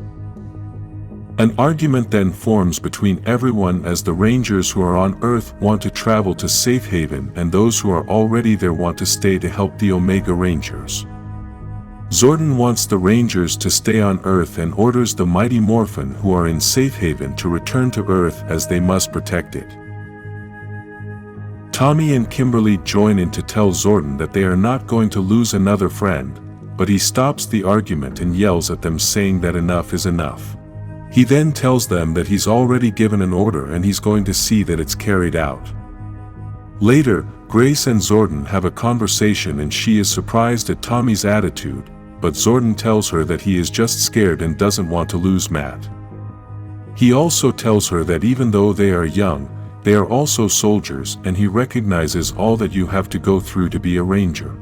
An argument then forms between everyone, as the Rangers who are on Earth want to travel to Safe Haven and those who are already there want to stay to help the Omega Rangers. Zordon wants the Rangers to stay on Earth and orders the mighty Morphin who are in Safe Haven to return to Earth, as they must protect it. Tommy and Kimberly join in to tell Zordon that they are not going to lose another friend, but he stops the argument and yells at them, saying that enough is enough. He then tells them that he's already given an order and he's going to see that it's carried out. Later, Grace and Zordon have a conversation and she is surprised at Tommy's attitude, but Zordon tells her that he is just scared and doesn't want to lose Matt. He also tells her that even though they are young, they are also soldiers, and he recognizes all that you have to go through to be a ranger.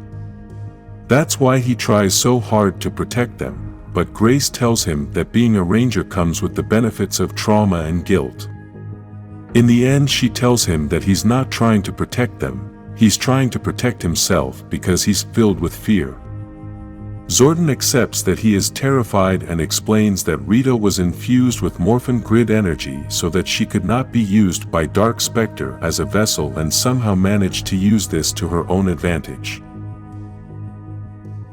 That's why he tries so hard to protect them, but Grace tells him that being a ranger comes with the benefits of trauma and guilt. In the end, she tells him that he's not trying to protect them, he's trying to protect himself because he's filled with fear. Zordon accepts that he is terrified and explains that Rita was infused with Morphin grid energy so that she could not be used by Dark Spectre as a vessel, and somehow managed to use this to her own advantage.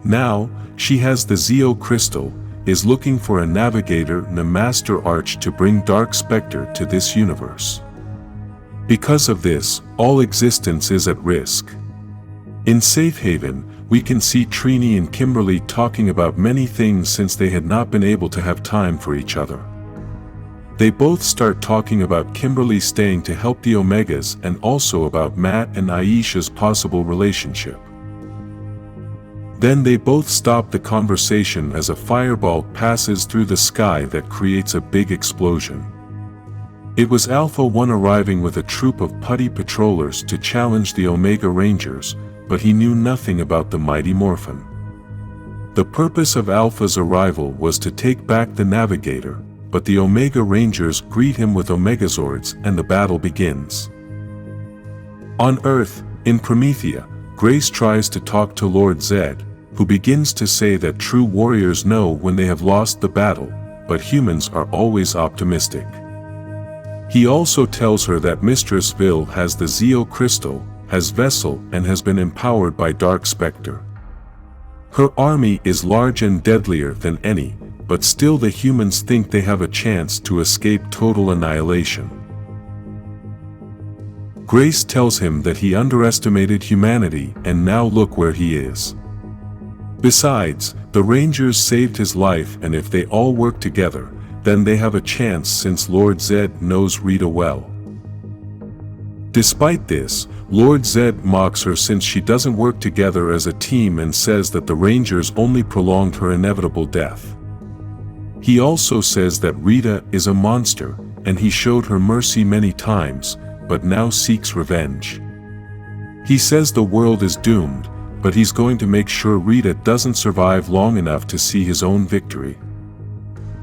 Now, she has the Zeo crystal, is looking for a navigator and a master arch to bring Dark Spectre to this universe. Because of this, all existence is at risk. In Safe Haven, we can see Trini and Kimberly talking about many things since they had not been able to have time for each other. They both start talking about Kimberly staying to help the Omegas and also about Matt and Aisha's possible relationship. Then they both stop the conversation as a fireball passes through the sky that creates a big explosion. It was Alpha 1 arriving with a troop of putty patrollers to challenge the Omega Rangers, but he knew nothing about the mighty Morphin. The purpose of Alpha's arrival was to take back the Navigator, but the Omega Rangers greet him with Omegazords and the battle begins. On Earth, in Promethea, Grace tries to talk to Lord Zed, who begins to say that true warriors know when they have lost the battle, but humans are always optimistic. He also tells her that Mistress Vile has the Zeo crystal, has Vessel and has been empowered by Dark Spectre. Her army is large and deadlier than any, but still the humans think they have a chance to escape total annihilation. Grace tells him that he underestimated humanity and now look where he is. Besides, the Rangers saved his life and if they all work together, then they have a chance since Lord Zed knows Rita well. Despite this, Lord Zed mocks her since she doesn't work together as a team and says that the Rangers only prolonged her inevitable death. He also says that Rita is a monster, and he showed her mercy many times, but now seeks revenge. He says the world is doomed, but he's going to make sure Rita doesn't survive long enough to see his own victory.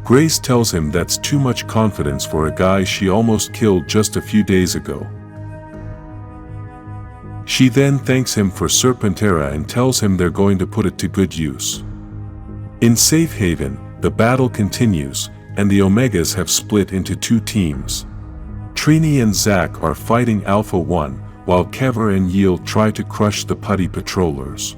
Grace tells him that's too much confidence for a guy she almost killed just a few days ago. She then thanks him for Serpentera and tells him they're going to put it to good use. In Safe Haven, the battle continues, and the Omegas have split into two teams. Trini and Zack are fighting Alpha 1, while Kever and Yield try to crush the putty patrollers.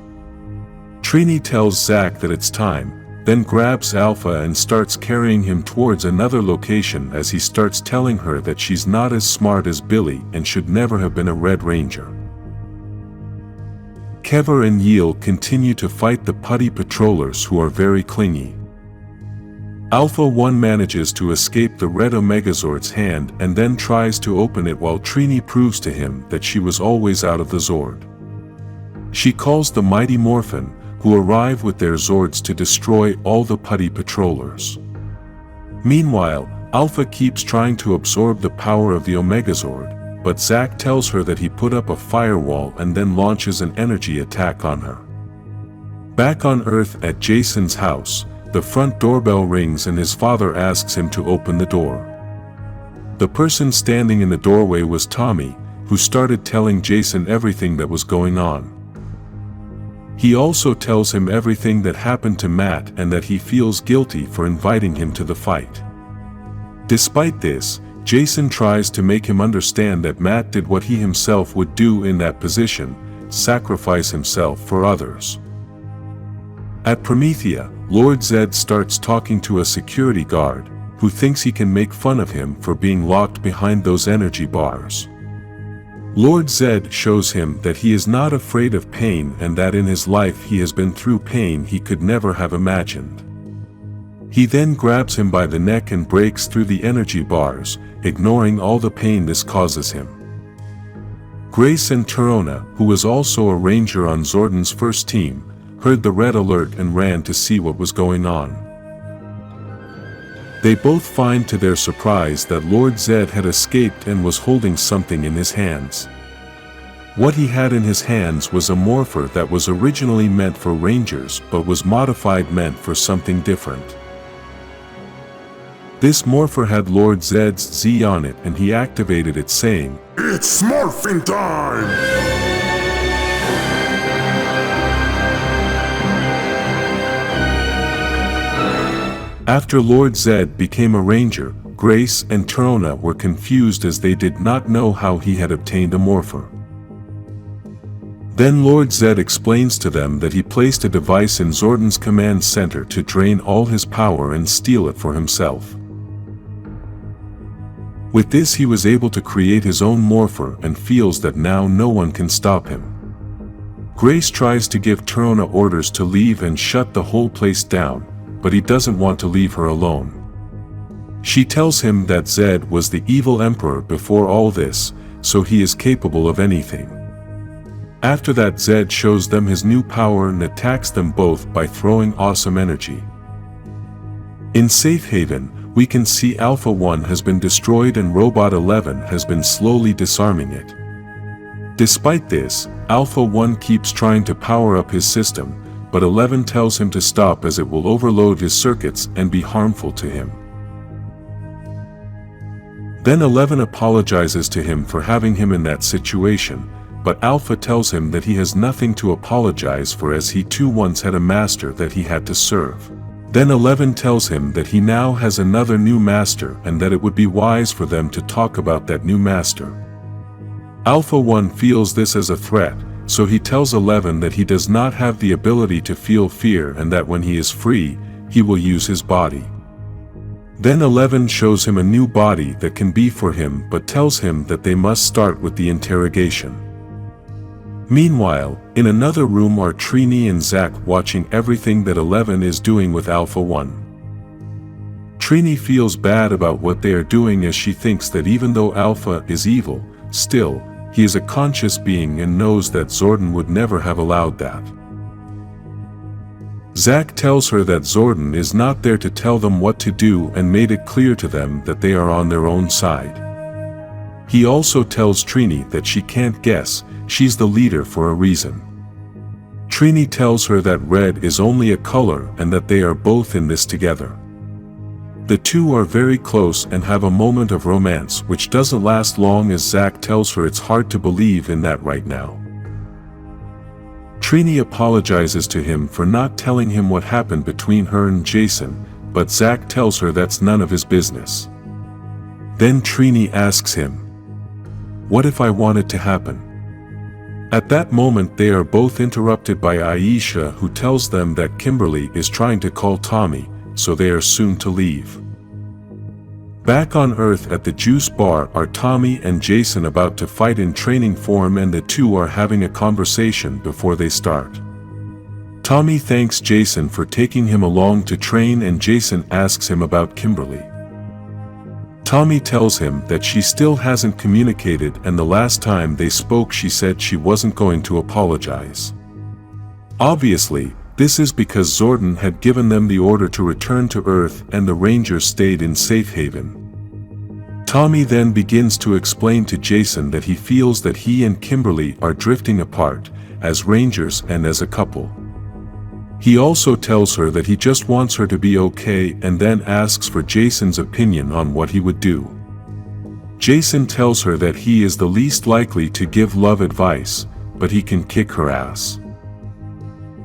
Trini tells Zack that it's time, then grabs Alpha and starts carrying him towards another location as he starts telling her that she's not as smart as Billy and should never have been a Red Ranger. Kever and Yield continue to fight the putty patrollers who are very clingy. Alpha 1 manages to escape the red Omegazord's hand and then tries to open it while Trini proves to him that she was always out of the Zord. She calls the mighty Morphin, who arrive with their Zords to destroy all the putty patrollers. Meanwhile, Alpha keeps trying to absorb the power of the Omegazord, but Zack tells her that he put up a firewall and then launches an energy attack on her. Back on Earth at Jason's house, the front doorbell rings and his father asks him to open the door. The person standing in the doorway was Tommy, who started telling Jason everything that was going on. He also tells him everything that happened to Matt and that he feels guilty for inviting him to the fight. Despite this, Jason tries to make him understand that Matt did what he himself would do in that position, sacrifice himself for others. At Promethea, Lord Zed starts talking to a security guard, who thinks he can make fun of him for being locked behind those energy bars. Lord Zed shows him that he is not afraid of pain and that in his life he has been through pain he could never have imagined. He then grabs him by the neck and breaks through the energy bars, ignoring all the pain this causes him. Grace and Torona, who was also a ranger on Zordon's first team, heard the red alert and ran to see what was going on. They both find to their surprise that Lord Zed had escaped and was holding something in his hands. What he had in his hands was a morpher that was originally meant for rangers but was modified meant for something different. This morpher had Lord Zed's Z on it and he activated it saying, "It's Morphin time!" After Lord Zed became a ranger, Grace and Torona were confused as they did not know how he had obtained a morpher. Then Lord Zed explains to them that he placed a device in Zordon's command center to drain all his power and steal it for himself. With this he was able to create his own morpher and feels that now no one can stop him. Grace tries to give Torona orders to leave and shut the whole place down, but he doesn't want to leave her alone. She tells him that Zed was the evil emperor before all this, so he is capable of anything. After that, Zed shows them his new power and attacks them both by throwing awesome energy. In Safe Haven, we can see Alpha 1 has been destroyed and Robot 11 has been slowly disarming it. Despite this, Alpha 1 keeps trying to power up his system, but 11 tells him to stop as it will overload his circuits and be harmful to him. Then 11 apologizes to him for having him in that situation, but Alpha tells him that he has nothing to apologize for as he too once had a master that he had to serve. Then 11 tells him that he now has another new master and that it would be wise for them to talk about that new master. Alpha 1 feels this as a threat, so he tells 11 that he does not have the ability to feel fear and that when he is free, he will use his body. Then 11 shows him a new body that can be for him but tells him that they must start with the interrogation. Meanwhile, in another room are Trini and Zack watching everything that 11 is doing with Alpha 1. Trini feels bad about what they are doing as she thinks that even though Alpha is evil, still, he is a conscious being and knows that Zordon would never have allowed that. Zack tells her that Zordon is not there to tell them what to do and made it clear to them that they are on their own side. He also tells Trini that she can't guess, she's the leader for a reason. Trini tells her that red is only a color and that they are both in this together. The two are very close and have a moment of romance which doesn't last long as Zack tells her it's hard to believe in that right now. Trini apologizes to him for not telling him what happened between her and Jason, but Zack tells her that's none of his business. Then Trini asks him, "What if I want it to happen?" At that moment they are both interrupted by Aisha, who tells them that Kimberly is trying to call Tommy, so they are soon to leave. Back on Earth at the juice bar are Tommy and Jason about to fight in training form, and the two are having a conversation before they start. Tommy thanks Jason for taking him along to train and Jason asks him about Kimberly. Tommy tells him that she still hasn't communicated and the last time they spoke she said she wasn't going to apologize. Obviously, this is because Zordon had given them the order to return to Earth and the Rangers stayed in Safe Haven. Tommy then begins to explain to Jason that he feels that he and Kimberly are drifting apart, as Rangers and as a couple. He also tells her that he just wants her to be okay and then asks for Jason's opinion on what he would do. Jason tells her that he is the least likely to give love advice, but he can kick her ass.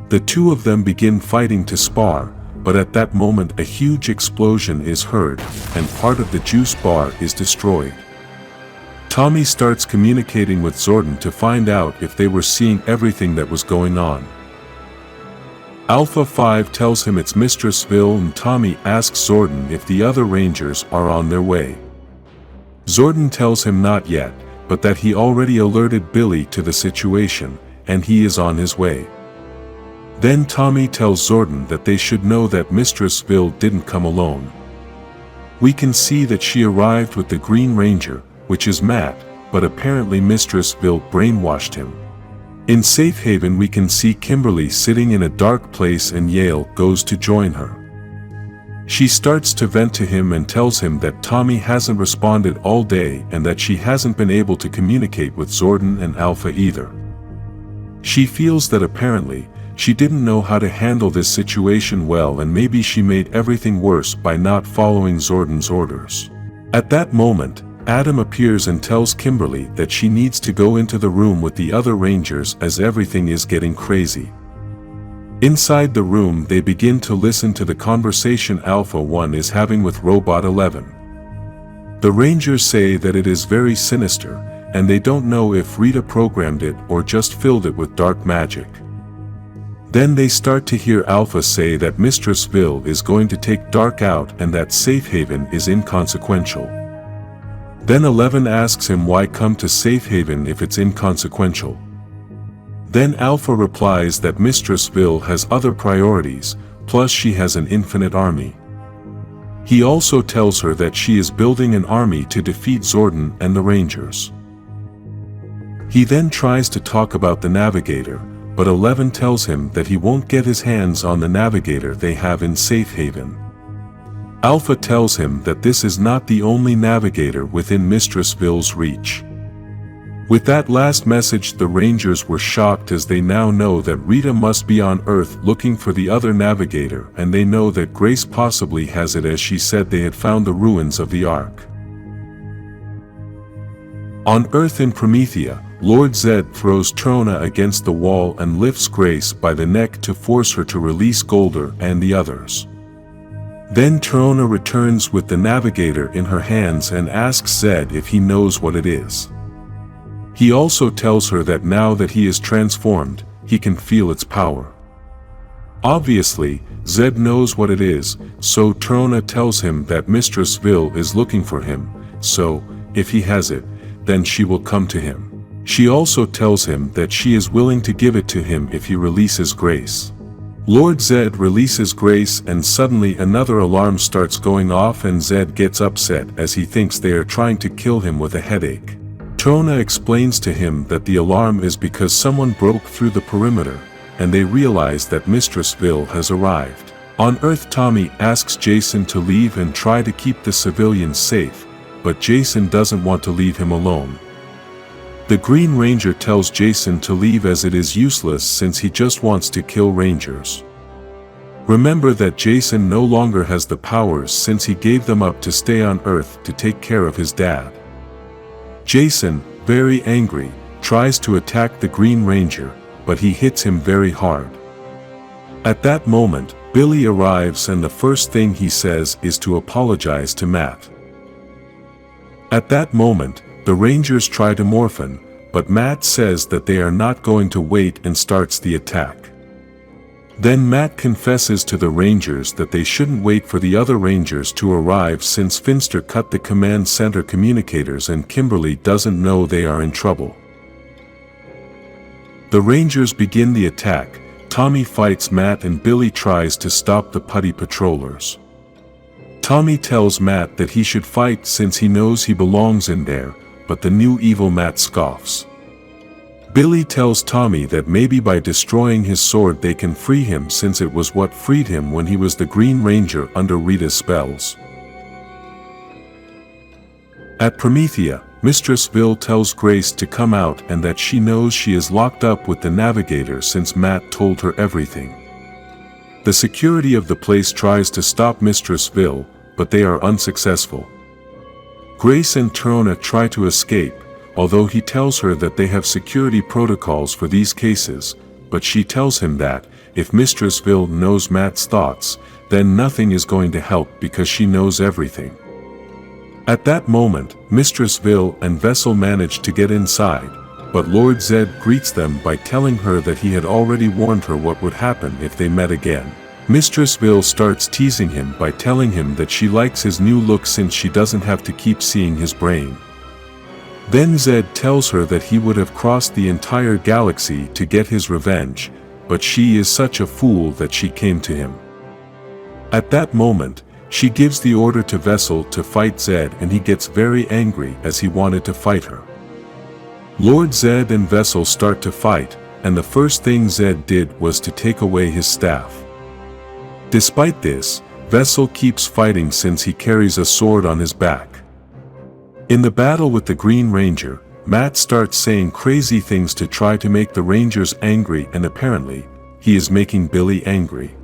The two of them begin fighting to spar, but at that moment a huge explosion is heard, and part of the juice bar is destroyed. Tommy starts communicating with Zordon to find out if they were seeing everything that was going on. Alpha 5 tells him it's Mistressville and Tommy asks Zordon if the other Rangers are on their way. Zordon tells him not yet, but that he already alerted Billy to the situation, and he is on his way. Then Tommy tells Zordon that they should know that Mistressville didn't come alone. We can see that she arrived with the Green Ranger, which is Matt, but apparently Mistressville brainwashed him. In Safe Haven we can see Kimberly sitting in a dark place and Yale goes to join her. She starts to vent to him and tells him that Tommy hasn't responded all day and that she hasn't been able to communicate with Zordon and Alpha either. She feels that apparently, she didn't know how to handle this situation well and maybe she made everything worse by not following Zordon's orders. At that moment, Adam appears and tells Kimberly that she needs to go into the room with the other Rangers as everything is getting crazy. Inside the room they begin to listen to the conversation Alpha 1 is having with Robot 11. The Rangers say that it is very sinister, and they don't know if Rita programmed it or just filled it with dark magic. Then they start to hear Alpha say that Mistress Vile is going to take Dark out and that Safe Haven is inconsequential. Then 11 asks him why come to Safe Haven if it's inconsequential. Then Alpha replies that Mistress Vile has other priorities, plus she has an infinite army. He also tells her that she is building an army to defeat Zordon and the Rangers. He then tries to talk about the navigator, but 11 tells him that he won't get his hands on the navigator they have in Safe Haven. Alpha tells him that this is not the only navigator within Mistress Vile's reach. With that last message, the Rangers were shocked as they now know that Rita must be on Earth looking for the other navigator, and they know that Grace possibly has it as she said they had found the ruins of the Ark. On Earth in Promethea, Lord Zed throws Trona against the wall and lifts Grace by the neck to force her to release Golder and the others. Then Trona returns with the navigator in her hands and asks Zed if he knows what it is. He also tells her that now that he is transformed, he can feel its power. Obviously, Zed knows what it is, so Trona tells him that Mistress Vile is looking for him, so, if he has it, then she will come to him. She also tells him that she is willing to give it to him if he releases Grace. Lord Zed releases Grace and suddenly another alarm starts going off and Zed gets upset as he thinks they are trying to kill him with a headache. Trona explains to him that the alarm is because someone broke through the perimeter, and they realize that Mistress Vile has arrived. On Earth, Tommy asks Jason to leave and try to keep the civilians safe, but Jason doesn't want to leave him alone. The Green Ranger tells Jason to leave as it is useless since he just wants to kill Rangers. Remember that Jason no longer has the powers since he gave them up to stay on Earth to take care of his dad. Jason, very angry, tries to attack the Green Ranger, but he hits him very hard. At that moment, Billy arrives and the first thing he says is to apologize to Matt. At that moment, the Rangers try to Morphin, but Matt says that they are not going to wait and starts the attack. Then Matt confesses to the Rangers that they shouldn't wait for the other Rangers to arrive since Finster cut the command center communicators and Kimberly doesn't know they are in trouble. The Rangers begin the attack. Tommy fights Matt and Billy tries to stop the putty patrollers. Tommy tells Matt that he should fight since he knows he belongs in there, but the new evil Matt scoffs. Billy tells Tommy that maybe by destroying his sword they can free him since it was what freed him when he was the Green Ranger under Rita's spells. At Promethea, Mistress Vile tells Grace to come out and that she knows she is locked up with the navigator since Matt told her everything. The security of the place tries to stop Mistress Vile, but they are unsuccessful. Grace and Trona try to escape, although he tells her that they have security protocols for these cases, but she tells him that, if Mistress Vile knows Matt's thoughts, then nothing is going to help because she knows everything. At that moment, Mistress Vile and Vessel manage to get inside, but Lord Zed greets them by telling her that he had already warned her what would happen if they met again. Mistress Vile starts teasing him by telling him that she likes his new look since she doesn't have to keep seeing his brain. Then Zed tells her that he would have crossed the entire galaxy to get his revenge, but she is such a fool that she came to him. At that moment, she gives the order to Vessel to fight Zed and he gets very angry as he wanted to fight her. Lord Zed and Vessel start to fight, and the first thing Zed did was to take away his staff. Despite this, Vessel keeps fighting since he carries a sword on his back. In the battle with the Green Ranger, Matt starts saying crazy things to try to make the Rangers angry, and apparently, he is making Billy angry.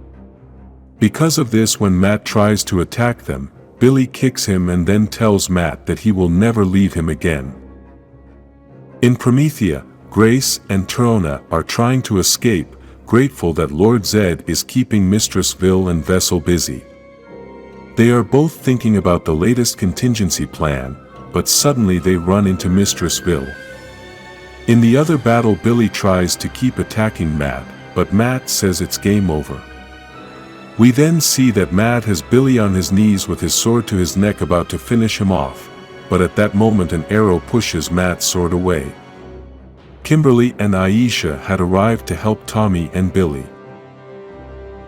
Because of this, when Matt tries to attack them, Billy kicks him and then tells Matt that he will never leave him again. In Promethea, Grace and Trona are trying to escape, grateful that Lord Zed is keeping Mistress Vile and Vessel busy. They are both thinking about the latest contingency plan, but suddenly they run into Mistress Vile. In the other battle, Billy tries to keep attacking Matt, but Matt says it's game over. We then see that Matt has Billy on his knees with his sword to his neck about to finish him off, but at that moment an arrow pushes Matt's sword away. Kimberly and Aisha had arrived to help Tommy and Billy.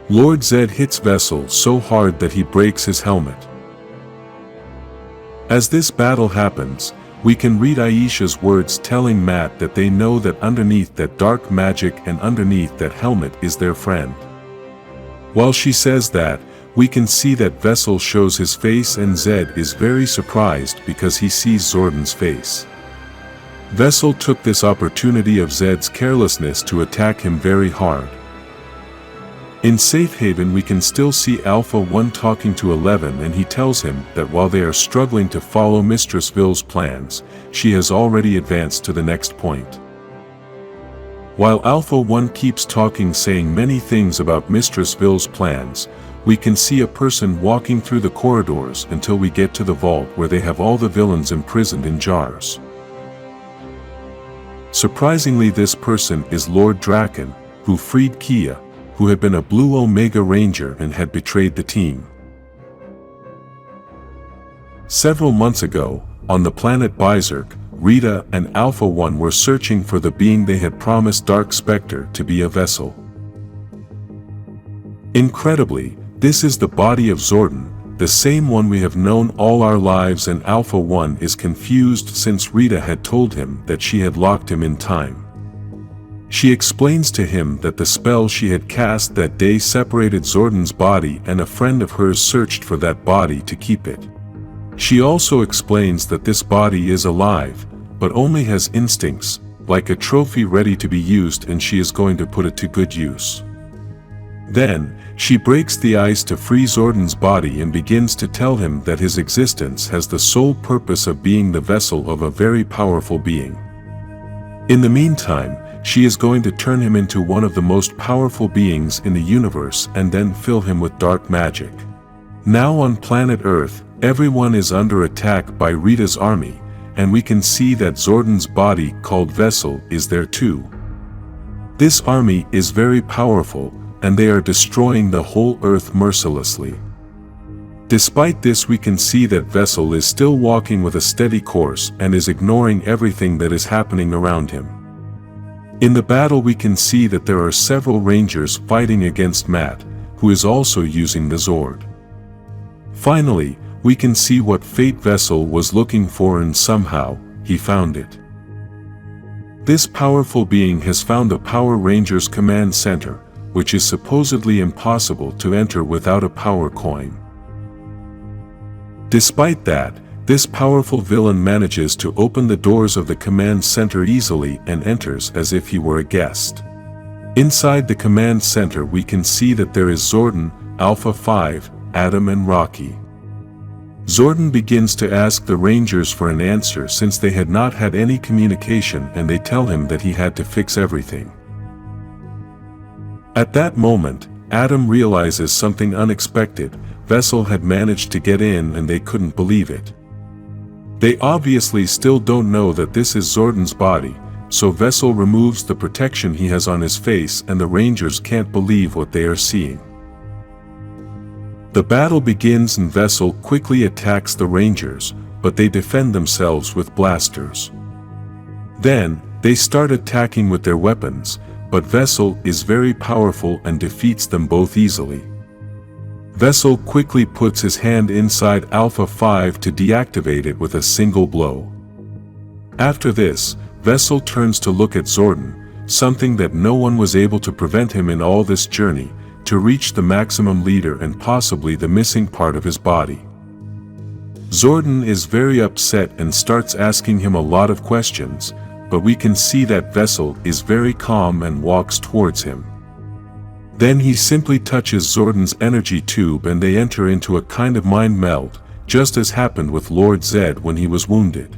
Lord Zed hits Vessel so hard that he breaks his helmet. As this battle happens, we can read Aisha's words telling Matt that they know that underneath that dark magic and underneath that helmet is their friend. While she says that, we can see that Vessel shows his face and Zed is very surprised because he sees Zordon's face. Vessel took this opportunity of Zed's carelessness to attack him very hard. In Safe Haven we can still see Alpha 1 talking to 11 and he tells him that while they are struggling to follow Mistress Vile's plans, she has already advanced to the next point. While Alpha 1 keeps talking saying many things about Mistress Vile's plans, we can see a person walking through the corridors until we get to the vault where they have all the villains imprisoned in jars. Surprisingly, this person is Lord Dracen, who freed Kia, who had been a Blue Omega Ranger and had betrayed the team. Several months ago, on the planet Berserk, Rita and Alpha 1 were searching for the being they had promised Dark Spectre to be a vessel. Incredibly, this is the body of Zordon, the same one we have known all our lives, and Alpha 1 is confused since Rita had told him that she had locked him in time. She explains to him that the spell she had cast that day separated Zordon's body and a friend of hers searched for that body to keep it. She also explains that this body is alive, but only has instincts, like a trophy ready to be used, and she is going to put it to good use. Then, she breaks the ice to free Zordon's body and begins to tell him that his existence has the sole purpose of being the vessel of a very powerful being. In the meantime, she is going to turn him into one of the most powerful beings in the universe and then fill him with dark magic. Now on planet Earth, everyone is under attack by Rita's army, and we can see that Zordon's body, called Vessel, is there too. This army is very powerful, and they are destroying the whole Earth mercilessly. Despite this, we can see that Vessel is still walking with a steady course and is ignoring everything that is happening around him. In the battle we can see that there are several Rangers fighting against Matt, who is also using the Zord. Finally, we can see what fate Vessel was looking for, and somehow, he found it. This powerful being has found the Power Rangers Command Center, which is supposedly impossible to enter without a power coin. Despite that, this powerful villain manages to open the doors of the command center easily and enters as if he were a guest. Inside the command center we can see that there is Zordon, Alpha 5, Adam and Rocky. Zordon begins to ask the Rangers for an answer since they had not had any communication, and they tell him that he had to fix everything. At that moment, Adam realizes something unexpected. Vessel had managed to get in and they couldn't believe it. They obviously still don't know that this is Zordon's body, so Vessel removes the protection he has on his face and the Rangers can't believe what they are seeing. The battle begins and Vessel quickly attacks the Rangers, but they defend themselves with blasters. Then, they start attacking with their weapons, but Vessel is very powerful and defeats them both easily. Vessel quickly puts his hand inside Alpha 5 to deactivate it with a single blow. After this, Vessel turns to look at Zordon, something that no one was able to prevent him in all this journey, to reach the maximum leader and possibly the missing part of his body. Zordon is very upset and starts asking him a lot of questions, but we can see that Vessel is very calm and walks towards him. Then he simply touches Zordon's energy tube and they enter into a kind of mind meld, just as happened with Lord Zed when he was wounded.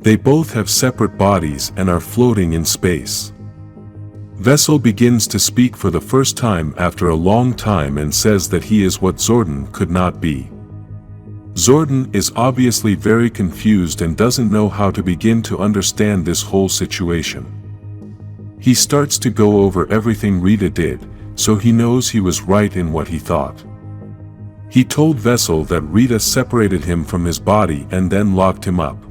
They both have separate bodies and are floating in space. Vessel begins to speak for the first time after a long time and says that he is what Zordon could not be. Zordon is obviously very confused and doesn't know how to begin to understand this whole situation. He starts to go over everything Rita did, so he knows he was right in what he thought. He told Vessel that Rita separated him from his body and then locked him up.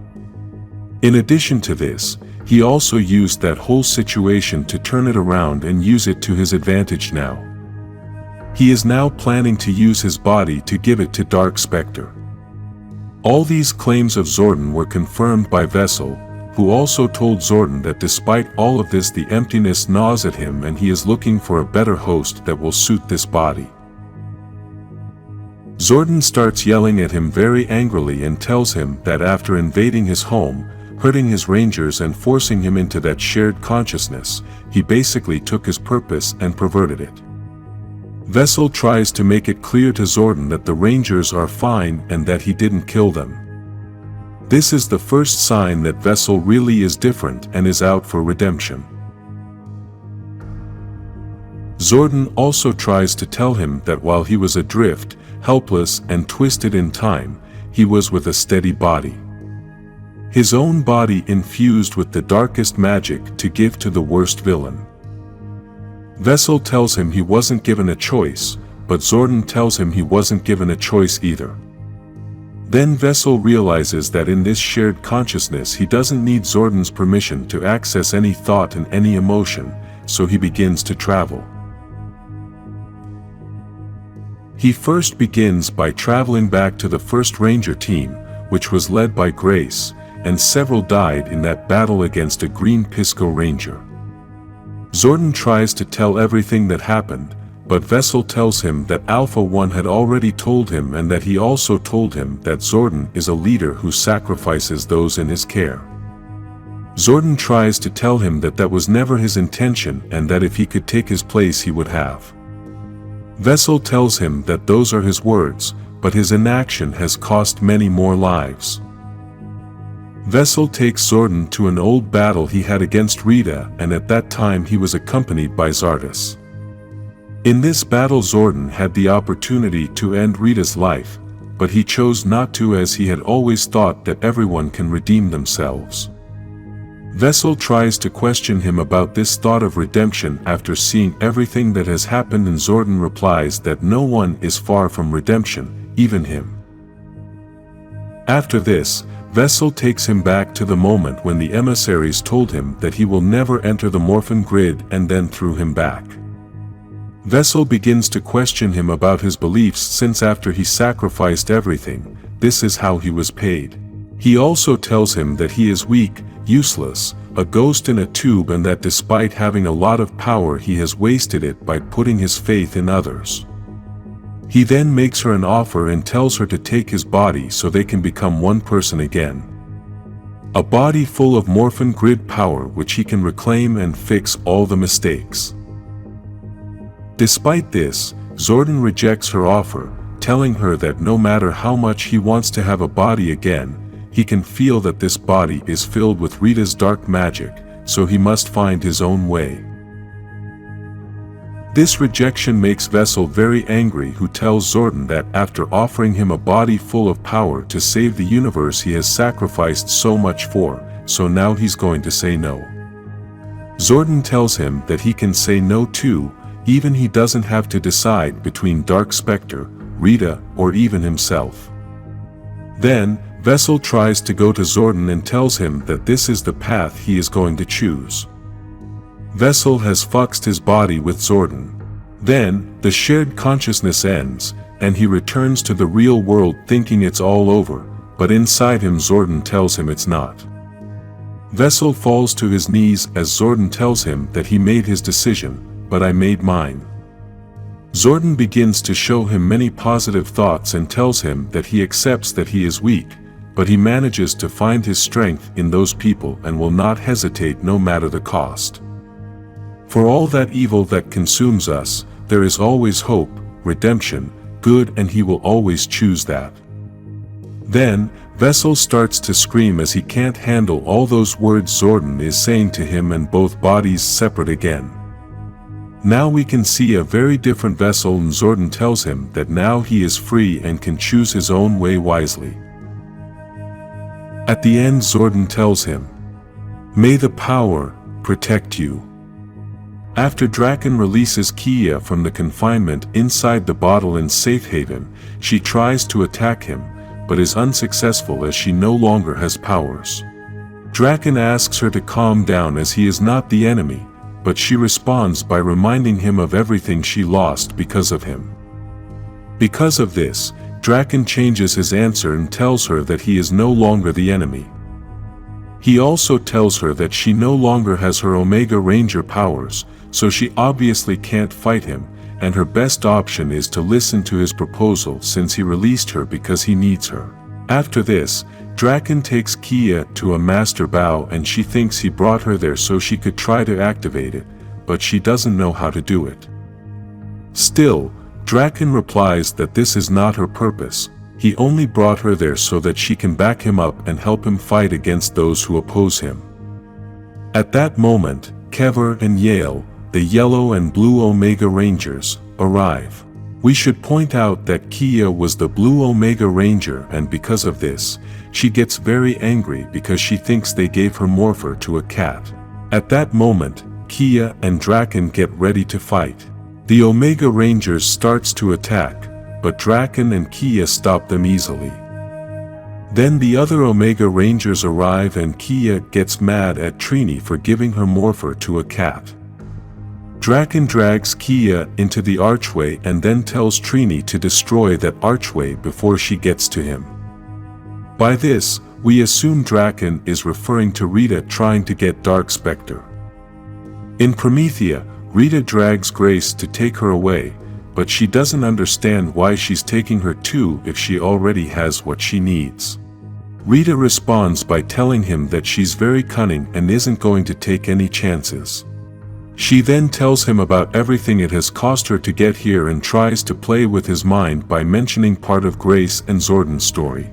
In addition to this, he also used that whole situation to turn it around and use it to his advantage now. He is now planning to use his body to give it to Dark Spectre. All these claims of Zordon were confirmed by Vessel, who also told Zordon that despite all of this the emptiness gnaws at him and he is looking for a better host that will suit this body. Zordon starts yelling at him very angrily and tells him that after invading his home, hurting his rangers and forcing him into that shared consciousness, he basically took his purpose and perverted it. Vessel tries to make it clear to Zordon that the rangers are fine and that he didn't kill them. This is the first sign that Vessel really is different and is out for redemption. Zordon also tries to tell him that while he was adrift, helpless and twisted in time, he was with a steady body. His own body infused with the darkest magic to give to the worst villain. Vessel tells him he wasn't given a choice, but Zordon tells him he wasn't given a choice either. Then Vessel realizes that in this shared consciousness he doesn't need Zordon's permission to access any thought and any emotion, so he begins to travel. He first begins by traveling back to the first Ranger team, which was led by Grace, and several died in that battle against a green Pisco Ranger. Zordon tries to tell everything that happened, but Vessel tells him that Alpha One had already told him and that he also told him that Zordon is a leader who sacrifices those in his care. Zordon tries to tell him that that was never his intention and that if he could take his place he would have. Vessel tells him that those are his words, but his inaction has cost many more lives. Vessel takes Zordon to an old battle he had against Rita, and at that time he was accompanied by Zardes. In this battle Zordon had the opportunity to end Rita's life, but he chose not to as he had always thought that everyone can redeem themselves. Vessel tries to question him about this thought of redemption after seeing everything that has happened, and Zordon replies that no one is far from redemption, even him. After this, Vessel takes him back to the moment when the emissaries told him that he will never enter the Morphin grid and then threw him back. Vessel begins to question him about his beliefs since after he sacrificed everything, this is how he was paid. He also tells him that he is weak, useless, a ghost in a tube, and that despite having a lot of power he has wasted it by putting his faith in others. He then makes her an offer and tells her to take his body so they can become one person again. A body full of Morphin grid power which he can reclaim and fix all the mistakes. Despite this, Zordon rejects her offer, telling her that no matter how much he wants to have a body again, he can feel that this body is filled with Rita's dark magic, so he must find his own way. This rejection makes Vessel very angry, who tells Zordon that after offering him a body full of power to save the universe he has sacrificed so much for, so now he's going to say no. Zordon tells him that he can say no too, even he doesn't have to decide between Dark Spectre, Rita, or even himself. Then, Vessel tries to go to Zordon and tells him that this is the path he is going to choose. Vessel has fucked his body with Zordon. Then, the shared consciousness ends, and he returns to the real world thinking it's all over, but inside him Zordon tells him it's not. Vessel falls to his knees as Zordon tells him that he made his decision, but I made mine. Zordon begins to show him many positive thoughts and tells him that he accepts that he is weak, but he manages to find his strength in those people and will not hesitate no matter the cost. For all that evil that consumes us, there is always hope, redemption, good, and he will always choose that. Then, Vessel starts to scream as he can't handle all those words Zordon is saying to him, and both bodies separate again. Now we can see a very different vessel, and Zordon tells him that now he is free and can choose his own way wisely. At the end, Zordon tells him, "May the power protect you." After Dracen releases Kia from the confinement inside the bottle in safe haven, she tries to attack him, but is unsuccessful as she no longer has powers. Dracen asks her to calm down as he is not the enemy, but she responds by reminding him of everything she lost because of him. Because of this, Dracen changes his answer and tells her that he is no longer the enemy. He also tells her that she no longer has her Omega Ranger powers, so she obviously can't fight him, and her best option is to listen to his proposal since he released her because he needs her. After this, Dracen takes Kia to a master bow and she thinks he brought her there so she could try to activate it, but she doesn't know how to do it. Still, Dracen replies that this is not her purpose. He only brought her there so that she can back him up and help him fight against those who oppose him. At that moment, Kever and Yale, the yellow and blue Omega Rangers, arrive. We should point out that Kia was the blue Omega Ranger, and because of this, she gets very angry because she thinks they gave her Morpher to a cat. At that moment, Kia and Dracen get ready to fight. The Omega Rangers starts to attack, but Dracen and Kia stop them easily. Then the other Omega Rangers arrive and Kia gets mad at Trini for giving her Morpher to a cat. Dracen drags Kia into the archway and then tells Trini to destroy that archway before she gets to him. By this, we assume Dracen is referring to Rita trying to get Dark Spectre. In Promethea, Rita drags Grace to take her away, but she doesn't understand why she's taking her too if she already has what she needs. Rita responds by telling him that she's very cunning and isn't going to take any chances. She then tells him about everything it has cost her to get here and tries to play with his mind by mentioning part of Grace and Zordon's story.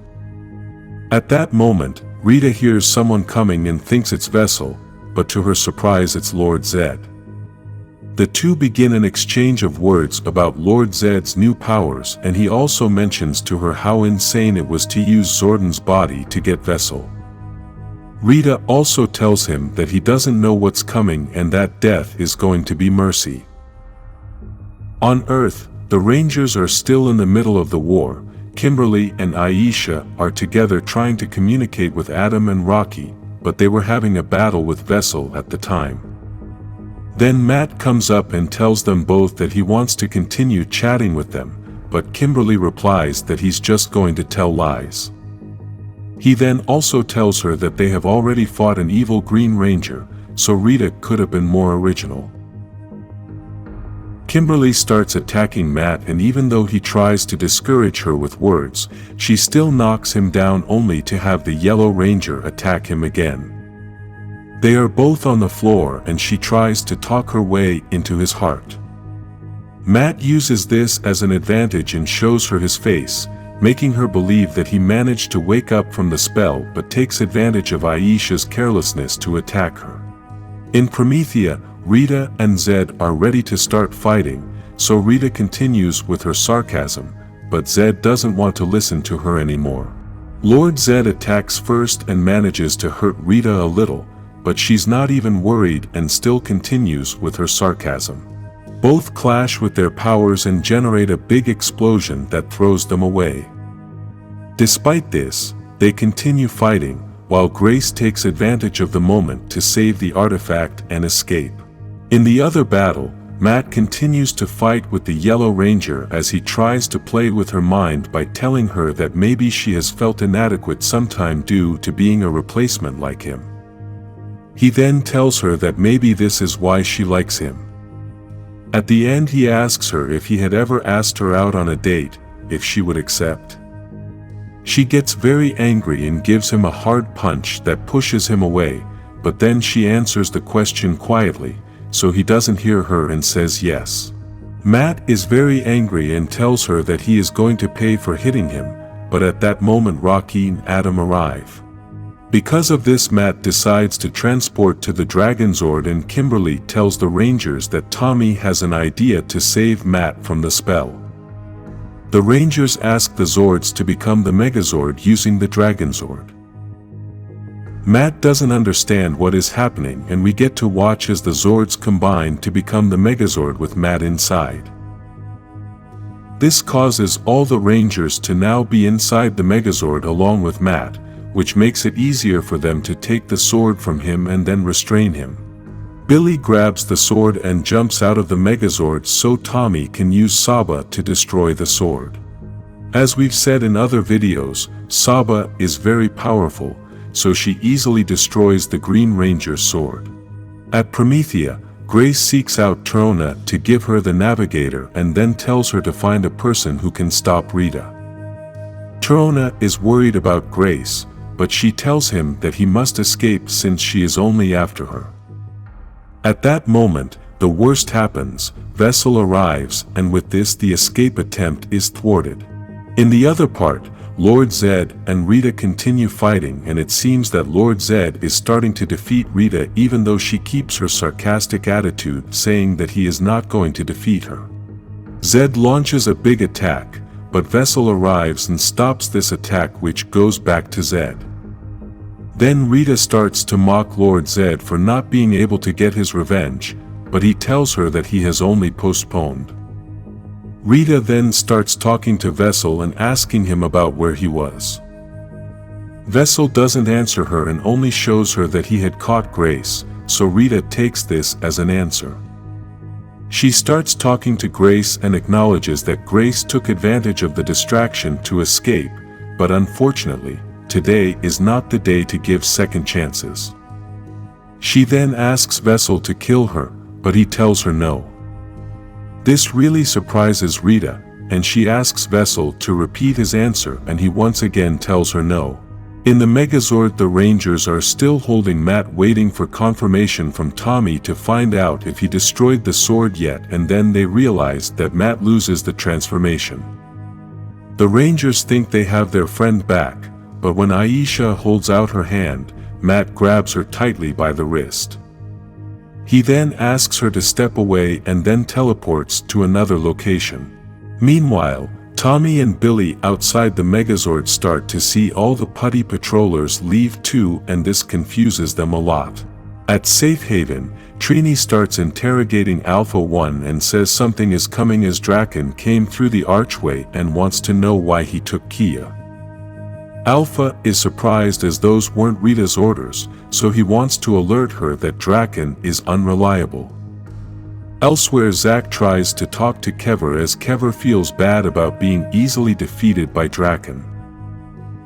At that moment, Rita hears someone coming and thinks it's Vessel, but to her surprise it's Lord Zed. The two begin an exchange of words about Lord Zed's new powers, and he also mentions to her how insane it was to use Zordon's body to get Vessel. Rita also tells him that he doesn't know what's coming and that death is going to be mercy. On Earth, the Rangers are still in the middle of the war. Kimberly and Aisha are together trying to communicate with Adam and Rocky, but they were having a battle with Vessel at the time. Then Matt comes up and tells them both that he wants to continue chatting with them, but Kimberly replies that he's just going to tell lies. He then also tells her that they have already fought an evil Green Ranger, so Rita could have been more original. Kimberly starts attacking Matt, and even though he tries to discourage her with words, she still knocks him down only to have the Yellow Ranger attack him again. They are both on the floor and she tries to talk her way into his heart. Matt uses this as an advantage and shows her his face, making her believe that he managed to wake up from the spell, but takes advantage of Aisha's carelessness to attack her. In Promethea, Rita and Zed are ready to start fighting, so Rita continues with her sarcasm, but Zed doesn't want to listen to her anymore. Lord Zed attacks first and manages to hurt Rita a little, but she's not even worried and still continues with her sarcasm. Both clash with their powers and generate a big explosion that throws them away. Despite this, they continue fighting, while Grace takes advantage of the moment to save the artifact and escape. In the other battle, Matt continues to fight with the Yellow Ranger as he tries to play with her mind by telling her that maybe she has felt inadequate sometime due to being a replacement like him. He then tells her that maybe this is why she likes him. At the end, he asks her if he had ever asked her out on a date, if she would accept. She gets very angry and gives him a hard punch that pushes him away, but then she answers the question quietly, so he doesn't hear her and says yes. Matt is very angry and tells her that he is going to pay for hitting him, but at that moment Rocky and Adam arrive. Because of this, Matt decides to transport to the Dragon Zord, and Kimberly tells the Rangers that Tommy has an idea to save Matt from the spell. The Rangers ask the Zords to become the Megazord using the Dragon Zord. Matt doesn't understand what is happening, and we get to watch as the Zords combine to become the Megazord with Matt inside. This causes all the Rangers to now be inside the Megazord along with Matt, which makes it easier for them to take the sword from him and then restrain him. Billy grabs the sword and jumps out of the Megazord so Tommy can use Saba to destroy the sword. As we've said in other videos, Saba is very powerful, so she easily destroys the Green Ranger's sword. At Promethea, Grace seeks out Trona to give her the navigator and then tells her to find a person who can stop Rita. Trona is worried about Grace, but she tells him that he must escape since she is only after her. At that moment, the worst happens. Vessel arrives, and with this the escape attempt is thwarted. In the other part, Lord Zed and Rita continue fighting, and it seems that Lord Zed is starting to defeat Rita even though she keeps her sarcastic attitude, saying that he is not going to defeat her. Zed launches a big attack, but Vessel arrives and stops this attack, which goes back to Zed. Then Rita starts to mock Lord Zed for not being able to get his revenge, but he tells her that he has only postponed. Rita then starts talking to Vessel and asking him about where he was. Vessel doesn't answer her and only shows her that he had caught Grace, so Rita takes this as an answer. She starts talking to Grace and acknowledges that Grace took advantage of the distraction to escape, but unfortunately, today is not the day to give second chances. She then asks Vessel to kill her, but he tells her no. This really surprises Rita, and she asks Vessel to repeat his answer, and he once again tells her no. In the Megazord, the Rangers are still holding Matt, waiting for confirmation from Tommy to find out if he destroyed the sword yet, and then they realize that Matt loses the transformation. The Rangers think they have their friend back, but when Aisha holds out her hand, Matt grabs her tightly by the wrist. He then asks her to step away and then teleports to another location. Meanwhile, Tommy and Billy outside the Megazord start to see all the putty patrollers leave too, and this confuses them a lot. At Safe Haven, Trini starts interrogating Alpha 1 and says something is coming as Dracen came through the archway and wants to know why he took Kia. Alpha is surprised as those weren't Rita's orders, so he wants to alert her that Dracen is unreliable. Elsewhere, Zack tries to talk to Kever as Kever feels bad about being easily defeated by Dracen.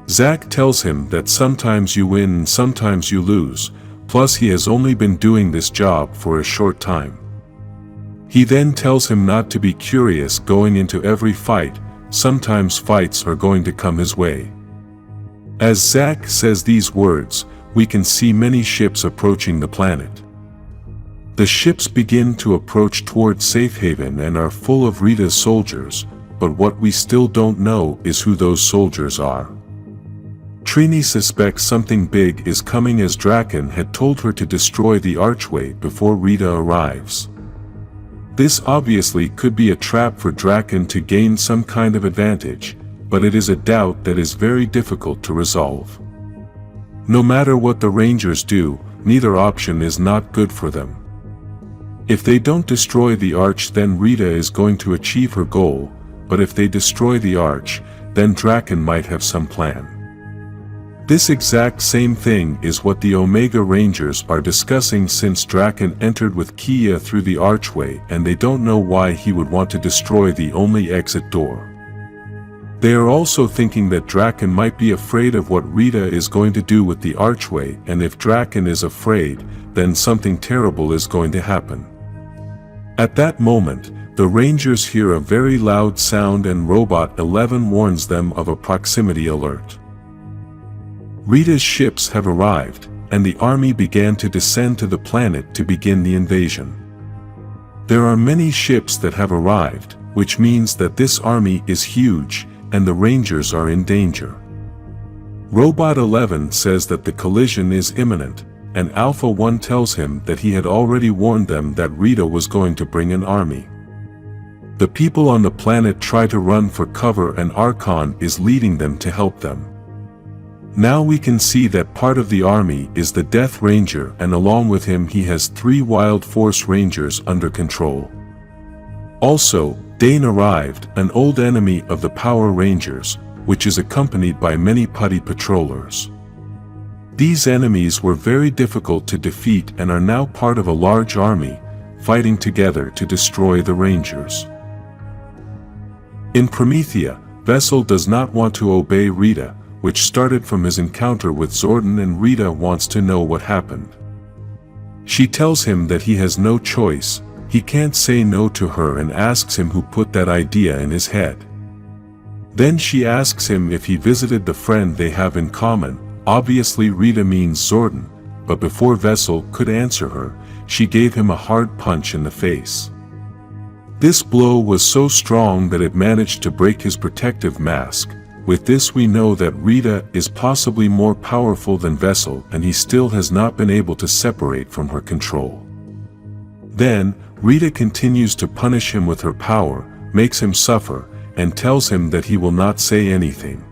Zack tells him that sometimes you win and sometimes you lose, plus he has only been doing this job for a short time. He then tells him not to be curious going into every fight, sometimes fights are going to come his way. As Zack says these words, we can see many ships approaching the planet. The ships begin to approach toward Safe Haven and are full of Rita's soldiers, but what we still don't know is who those soldiers are. Trini suspects something big is coming as Dracen had told her to destroy the archway before Rita arrives. This obviously could be a trap for Dracen to gain some kind of advantage, but it is a doubt that is very difficult to resolve. No matter what the Rangers do, neither option is not good for them. If they don't destroy the arch, then Rita is going to achieve her goal, but if they destroy the arch, then Dracen might have some plan. This exact same thing is what the Omega Rangers are discussing, since Dracen entered with Kia through the archway and they don't know why he would want to destroy the only exit door. They are also thinking that Dracen might be afraid of what Rita is going to do with the archway, and if Dracen is afraid, then something terrible is going to happen. At that moment, the Rangers hear a very loud sound and Robot 11 warns them of a proximity alert. Rita's ships have arrived, and the army began to descend to the planet to begin the invasion. There are many ships that have arrived, which means that this army is huge, and the Rangers are in danger. Robot 11 says that the collision is imminent, and Alpha 1 tells him that he had already warned them that Rita was going to bring an army. The people on the planet try to run for cover and Archon is leading them to help them. Now we can see that part of the army is the Death Ranger, and along with him he has 3 Wild Force Rangers under control. Also, Dane arrived, an old enemy of the Power Rangers, which is accompanied by many putty patrollers. These enemies were very difficult to defeat and are now part of a large army, fighting together to destroy the Rangers. In Promethea, Vessel does not want to obey Rita, which started from his encounter with Zordon, and Rita wants to know what happened. She tells him that he has no choice, he can't say no to her, and asks him who put that idea in his head. Then she asks him if he visited the friend they have in common. Obviously Rita means Zordon, but before Vessel could answer her, she gave him a hard punch in the face. This blow was so strong that it managed to break his protective mask. With this we know that Rita is possibly more powerful than Vessel, and he still has not been able to separate from her control. Then, Rita continues to punish him with her power, makes him suffer, and tells him that he will not say anything.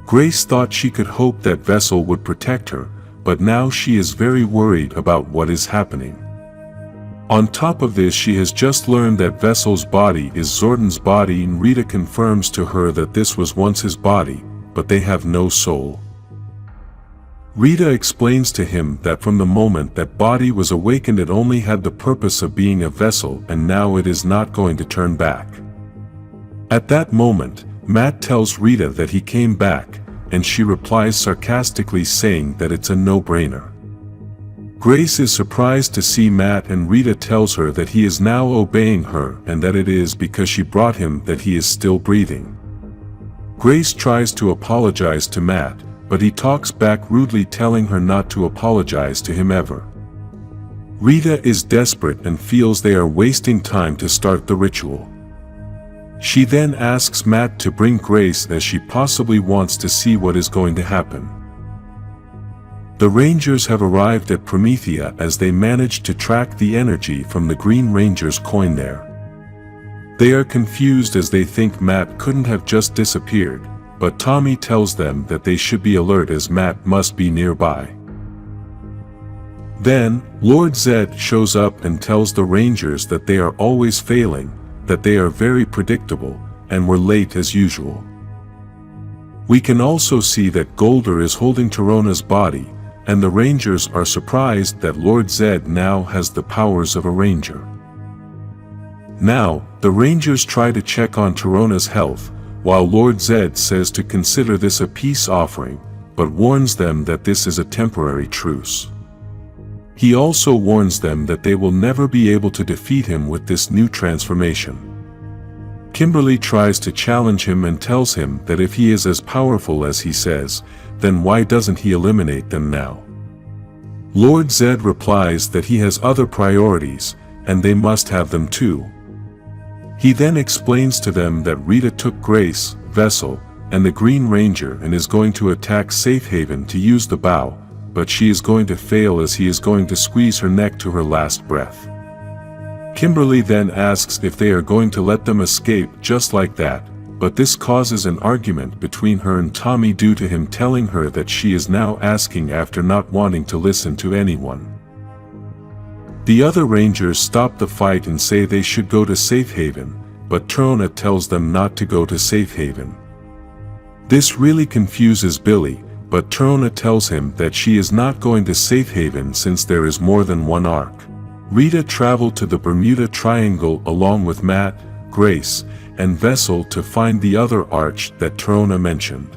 Grace thought she could hope that Vessel would protect her, but now she is very worried about what is happening. On top of this, she has just learned that Vessel's body is Zordon's body, and Rita confirms to her that this was once his body, but they have no soul. Rita explains to him that from the moment that body was awakened it only had the purpose of being a vessel, and now it is not going to turn back. At that moment, Matt tells Rita that he came back, and she replies sarcastically saying that it's a no-brainer. Grace is surprised to see Matt, and Rita tells her that he is now obeying her and that it is because she brought him that he is still breathing. Grace tries to apologize to Matt, but he talks back rudely, telling her not to apologize to him ever. Rita is desperate and feels they are wasting time to start the ritual. She then asks Matt to bring Grace as she possibly wants to see what is going to happen. The Rangers have arrived at Promethea as they manage to track the energy from the Green Ranger's coin there. They are confused as they think Matt couldn't have just disappeared, but Tommy tells them that they should be alert as Matt must be nearby. Then, Lord Zed shows up and tells the Rangers that they are always failing, that they are very predictable, and were late as usual. We can also see that Golder is holding Tarona's body, and the Rangers are surprised that Lord Zed now has the powers of a Ranger. Now, the Rangers try to check on Tarona's health, while Lord Zed says to consider this a peace offering, but warns them that this is a temporary truce. He also warns them that they will never be able to defeat him with this new transformation. Kimberly tries to challenge him and tells him that if he is as powerful as he says, then why doesn't he eliminate them now? Lord Zed replies that he has other priorities, and they must have them too. He then explains to them that Rita took Grace, Vessel, and the Green Ranger and is going to attack Safe Haven to use the bow, but she is going to fail as he is going to squeeze her neck to her last breath. Kimberly then asks if they are going to let them escape just like that, but this causes an argument between her and Tommy due to him telling her that she is now asking after not wanting to listen to anyone. The other Rangers stop the fight and say they should go to Safe Haven, but Tarona tells them not to go to Safe Haven. This really confuses Billy, but Tarona tells him that she is not going to Safe Haven since there is more than one arc. Rita traveled to the Bermuda Triangle along with Matt, Grace, and Vessel to find the other arch that Tarona mentioned.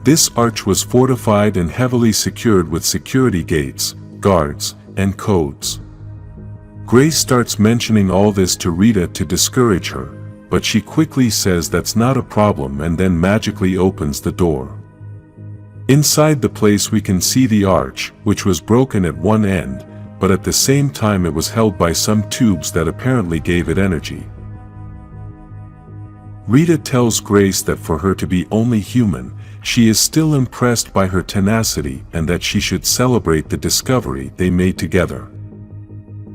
This arch was fortified and heavily secured with security gates, guards, and codes. Grace starts mentioning all this to Rita to discourage her, but she quickly says that's not a problem and then magically opens the door. Inside the place we can see the arch, which was broken at one end, but at the same time it was held by some tubes that apparently gave it energy. Rita tells Grace that for her to be only human, She is still impressed by her tenacity and that she should celebrate the discovery they made together.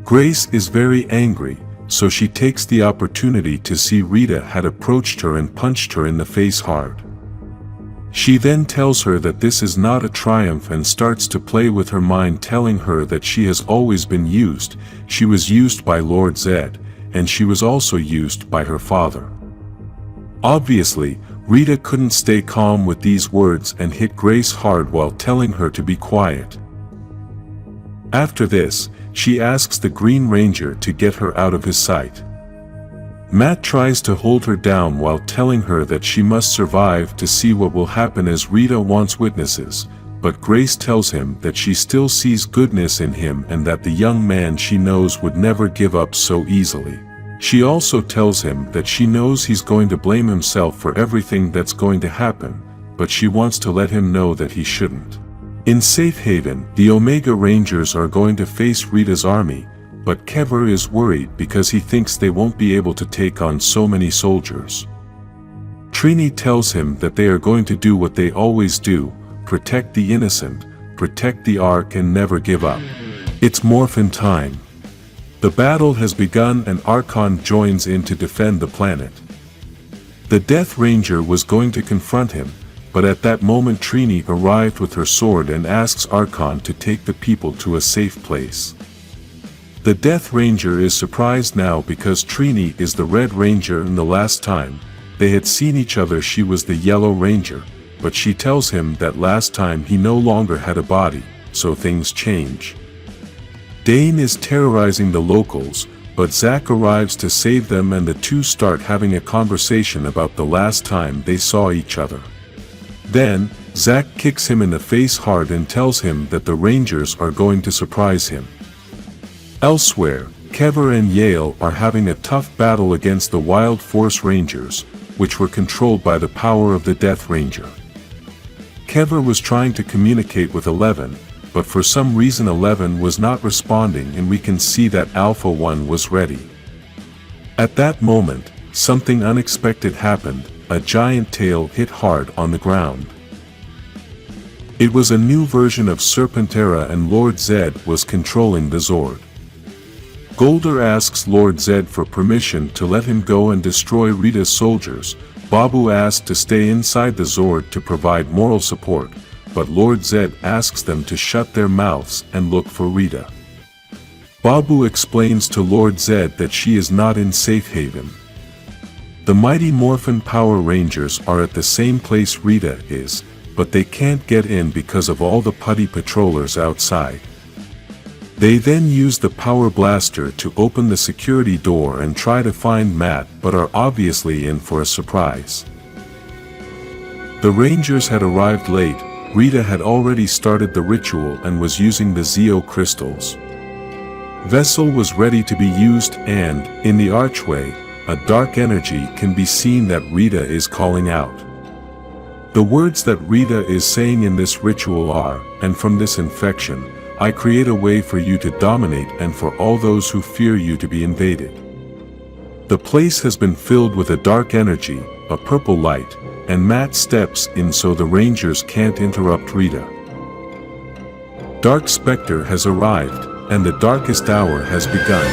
Grace is very angry, so she takes the opportunity to see Rita had approached her and punched her in the face hard. She then tells her that this is not a triumph and starts to play with her mind, telling her that she has always been used. She was used by Lord Zed, and she was also used by her father. Obviously, Rita couldn't stay calm with these words and hit Grace hard while telling her to be quiet. After this, she asks the Green Ranger to get her out of his sight. Matt tries to hold her down while telling her that she must survive to see what will happen as Rita wants witnesses, but Grace tells him that she still sees goodness in him and that the young man she knows would never give up so easily. She also tells him that she knows he's going to blame himself for everything that's going to happen, but she wants to let him know that he shouldn't. In Safe Haven, the Omega Rangers are going to face Rita's army, but Kever is worried because he thinks they won't be able to take on so many soldiers. Trini tells him that they are going to do what they always do, protect the innocent, protect the Ark and never give up. It's Morphin time. The battle has begun and Archon joins in to defend the planet. The Death Ranger was going to confront him, but at that moment Trini arrived with her sword and asks Archon to take the people to a safe place. The Death Ranger is surprised now because Trini is the Red Ranger and the last time they had seen each other she was the Yellow Ranger, but she tells him that last time he no longer had a body, so things change. Dane is terrorizing the locals, but Zack arrives to save them and the two start having a conversation about the last time they saw each other. Then, Zack kicks him in the face hard and tells him that the Rangers are going to surprise him. Elsewhere, Kever and Yale are having a tough battle against the Wild Force Rangers, which were controlled by the power of the Death Ranger. Kever was trying to communicate with 11, but for some reason 11 was not responding and we can see that Alpha 1 was ready. At that moment, something unexpected happened, a giant tail hit hard on the ground. It was a new version of Serpentera and Lord Zed was controlling the Zord. Golder asks Lord Zed for permission to let him go and destroy Rita's soldiers. Babu asks to stay inside the Zord to provide moral support, but Lord Zed asks them to shut their mouths and look for Rita. Babu explains to Lord Zed that she is not in Safe Haven. The mighty Morphin Power Rangers are at the same place Rita is, but they can't get in because of all the putty patrollers outside. They then use the power blaster to open the security door and try to find Matt, but are obviously in for a surprise. The Rangers had arrived late. Rita had already started the ritual and was using the Zeo crystals. Vessel was ready to be used and, in the archway, a dark energy can be seen that Rita is calling out. The words that Rita is saying in this ritual are, "And from this infection, I create a way for you to dominate and for all those who fear you to be invaded." The place has been filled with a dark energy, a purple light, and Matt steps in so the Rangers can't interrupt Rita. Dark Spectre has arrived, and the darkest hour has begun.